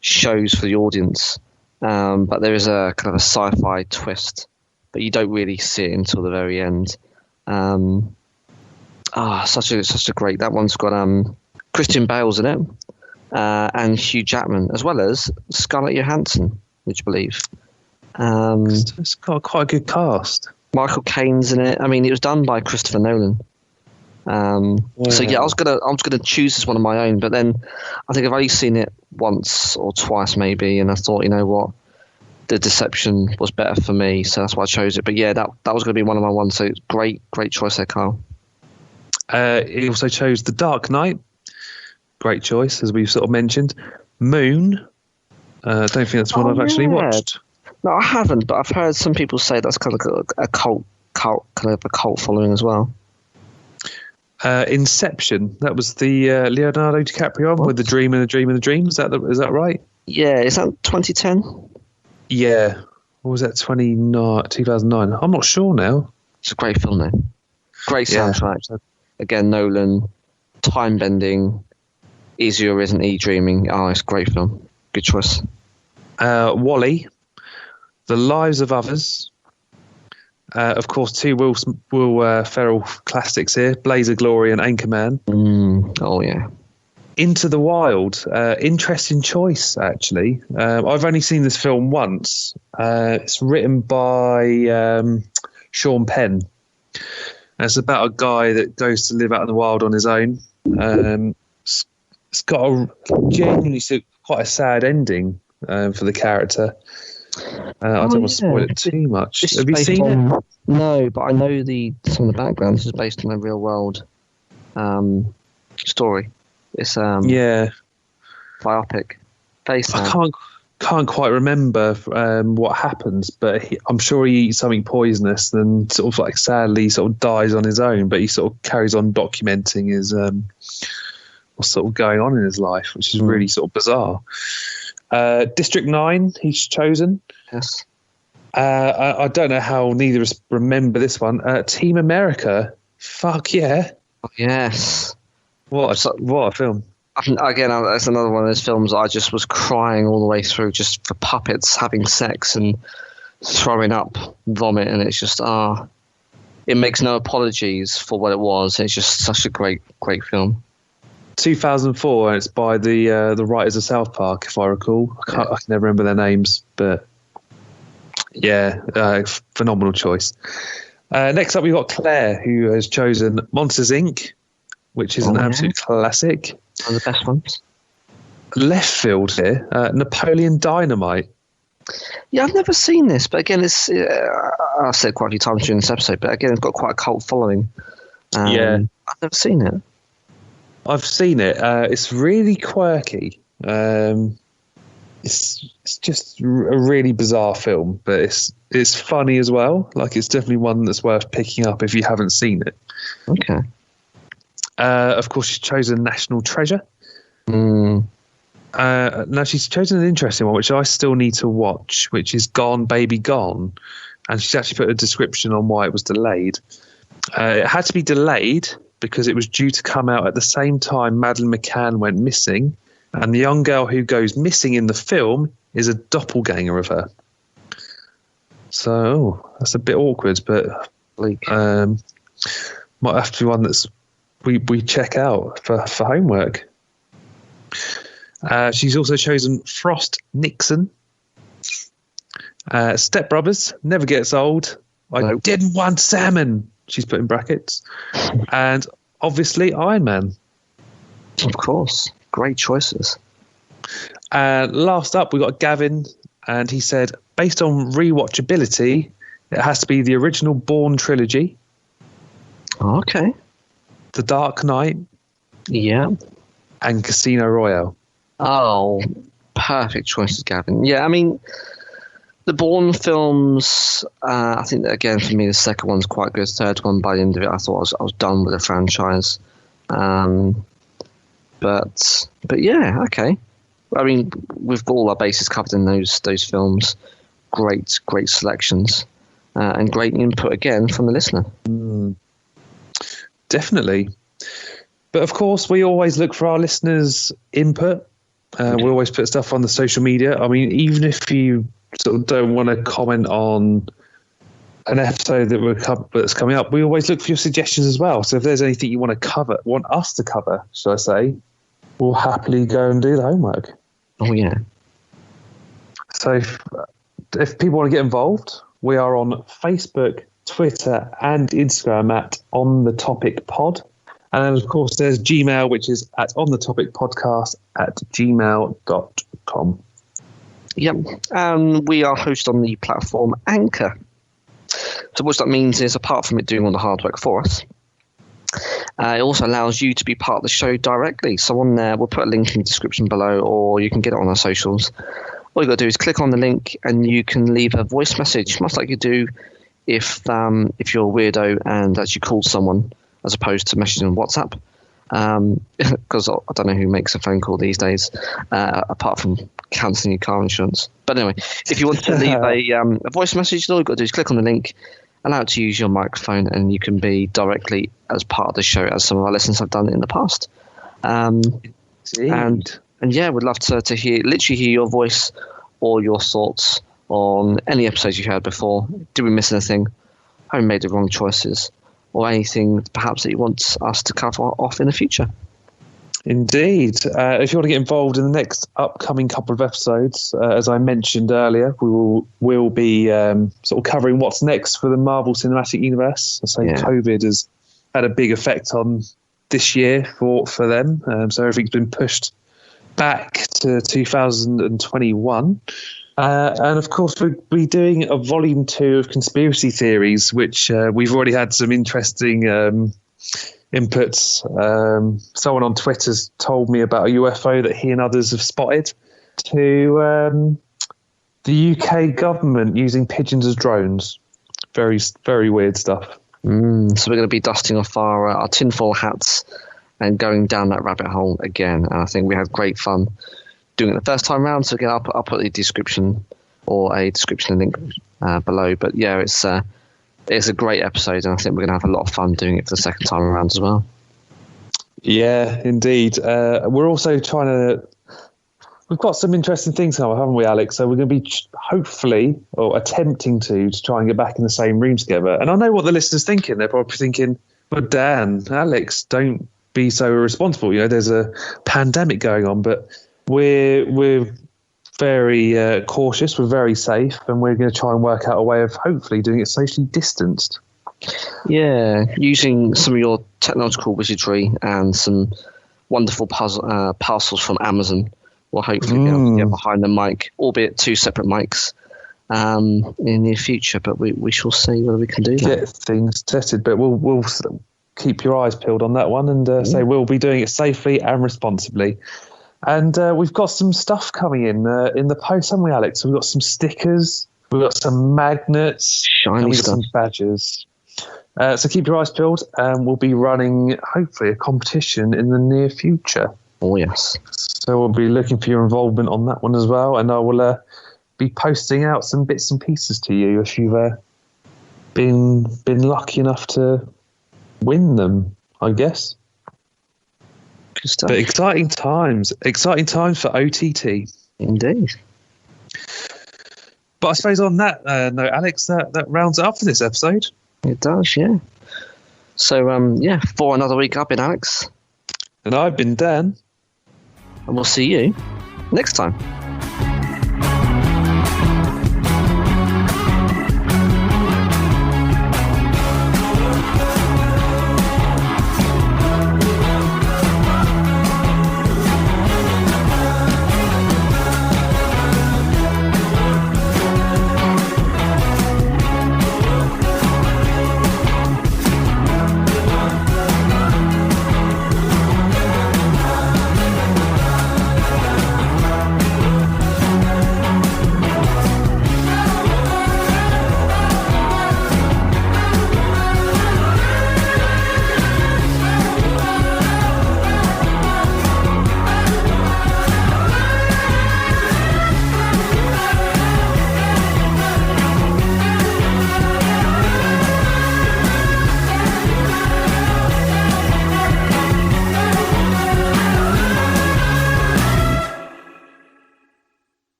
shows for the audience, but there is a kind of a sci-fi twist, but you don't really see it until the very end. Such a great. That one's got Christian Bale's in it, and Hugh Jackman, as well as Scarlett Johansson, would you believe? It's got quite a good cast. Michael Caine's in it. I mean, it was done by Christopher Nolan. So yeah, I was gonna choose this one of my own, but then I think I've only seen it once or twice maybe, and I thought, you know what, The Deception was better for me, so that's why I chose it. But yeah, that was going to be one of my ones. So great choice there, Carl. He also chose The Dark Knight. Great choice, as we've sort of mentioned. Moon. I don't think that's one I've actually watched. No, I haven't, but I've heard some people say that's kind of a cult following as well. Inception. That was the Leonardo DiCaprio one with the dream and the dream and the dream. Is that right? Yeah, is that 2010? Yeah. Or was that 2009? I'm not sure now. It's a great film, though. Great soundtrack. Yeah. Again, Nolan, time bending. Is he or isn't he dreaming? Oh, it's a great film. Good choice. Wally, The Lives of Others. Of course, 2 Will Ferrell classics here: Blaze of Glory and Anchorman. Oh yeah. Into the Wild. Interesting choice, actually. I've only seen this film once. It's written by Sean Penn. It's about a guy that goes to live out in the wild on his own. It's got a genuinely quite a sad ending for the character. I don't want to spoil it too much. Have you seen it? No, but I know some of the background. This is based on a real world story. It's biopic. Very sad. I can't quite remember what happens, but I'm sure he eats something poisonous and sort of like sadly sort of dies on his own, but he sort of carries on documenting his what's sort of going on in his life, which is really sort of bizarre. District 9 he's chosen. Yes. I don't know how neither of us remember this one. Team America. Fuck yeah. Yes. What a film. Again, that's another one of those films I just was crying all the way through, just for puppets having sex and throwing up vomit, and it's just it makes no apologies for what it was. It's just such a great film. 2004, and it's by the writers of South Park, if I recall. I can never remember their names, but yeah, phenomenal choice. Next up, we've got Claire, who has chosen Monsters Inc., which is an absolute classic. One of the best ones. Left field here, Napoleon Dynamite. Yeah, I've never seen this, but again, it's I've said quite a few times during this episode, but again, it's got quite a cult following. I've never seen it. I've seen it. It's really quirky. It's just a really bizarre film, but it's funny as well. Like, it's definitely one that's worth picking up if you haven't seen it. Okay. Of course, she's chosen National Treasure. Now, she's chosen an interesting one, which I still need to watch, which is Gone Baby Gone. And she's actually put a description on why it was delayed. It had to be delayed because it was due to come out at the same time Madeleine McCann went missing, and the young girl who goes missing in the film is a doppelganger of her. So that's a bit awkward, but might have to be one that's we check out for homework. She's also chosen Frost Nixon. Step Brothers, Never Gets Old. I didn't want salmon, she's put in brackets. And obviously Iron Man. Of course. Great choices. Last up, we got Gavin, and he said, based on rewatchability, it has to be the original Bourne trilogy. Okay. The Dark Knight. Yeah. And Casino Royale. Oh, perfect choices, Gavin. Yeah, I mean, the Bourne films, I think, that, again, for me, the second one's quite good. Third one, by the end of it, I thought I was done with the franchise. But yeah, okay. I mean, we've got all our bases covered in those films. Great selections. And great input, again, from the listener. Definitely. But, of course, we always look for our listeners' input. We always put stuff on the social media. I mean, even if you sort of don't want to comment on an episode that's coming up, we always look for your suggestions as well. So if there's anything you want us to cover, should I say, we'll happily go and do the homework. Oh, yeah. So if people want to get involved, we are on Facebook, Twitter, and Instagram at On The Topic Pod. And then, of course, there's Gmail, which is at onthetopicpodcast@gmail.com. Yep. We are hosted on the platform Anchor. So what that means is, apart from it doing all the hard work for us, it also allows you to be part of the show directly. So on there, we'll put a link in the description below, or you can get it on our socials. All you got to do is click on the link, and you can leave a voice message, much like you do if you're a weirdo and actually call someone, as opposed to messaging on WhatsApp. Because I don't know who makes a phone call these days, apart from cancelling your car insurance. But anyway, if you want to leave a voice message, all you've got to do is click on the link, allow it to use your microphone, and you can be directly as part of the show, as some of our listeners have done in the past. And yeah, we'd love to hear your voice or your thoughts on any episodes you heard before. Did we miss anything? Have we made the wrong choices? Or anything perhaps that you want us to cover off in the future. Indeed. If you want to get involved in the next upcoming couple of episodes, as I mentioned earlier, we'll be sort of covering what's next for the Marvel Cinematic Universe. COVID has had a big effect on this year for them. So everything's been pushed back to 2021. And of course, we'll be doing a volume 2 of conspiracy theories, which we've already had some interesting inputs. Someone on Twitter's told me about a UFO that he and others have spotted, to the UK government using pigeons as drones. Very, very weird stuff. So we're going to be dusting off our tinfoil hats and going down that rabbit hole again. And I think we had great fun doing it the first time round. So again, I'll put a description link below. But yeah, it's a great episode, and I think we're going to have a lot of fun doing it for the second time around as well. Yeah, indeed. We're also we've got some interesting things now, haven't we, Alex? So we're going to be hopefully, or attempting to try and get back in the same room together. And I know what the listeners thinking. They're probably thinking, but Dan, Alex, don't be so irresponsible. You know, there's a pandemic going on, but we're very cautious, we're very safe, and we're going to try and work out a way of hopefully doing it socially distanced. Yeah, using some of your technological wizardry and some wonderful parcels from Amazon. We'll hopefully be able to get behind the mic, albeit 2 separate mics, in the near future, but we shall see whether we can do that. Get things tested, but we'll keep your eyes peeled on that one, and say we'll be doing it safely and responsibly. And we've got some stuff coming in the post, haven't we, Alex? We've got some stickers, we've got some magnets, shiny and we've stuff, got some badges. So keep your eyes peeled, and we'll be running, hopefully, a competition in the near future. Oh, yes. So we'll be looking for your involvement on that one as well, and I will be posting out some bits and pieces to you if you've been lucky enough to win them, I guess. Good stuff. But exciting times for OTT. Indeed. But I suppose on that note, Alex, that rounds it up for this episode. It does, yeah. So, for another week, I've been Alex. And I've been Dan. and we'll see you next time.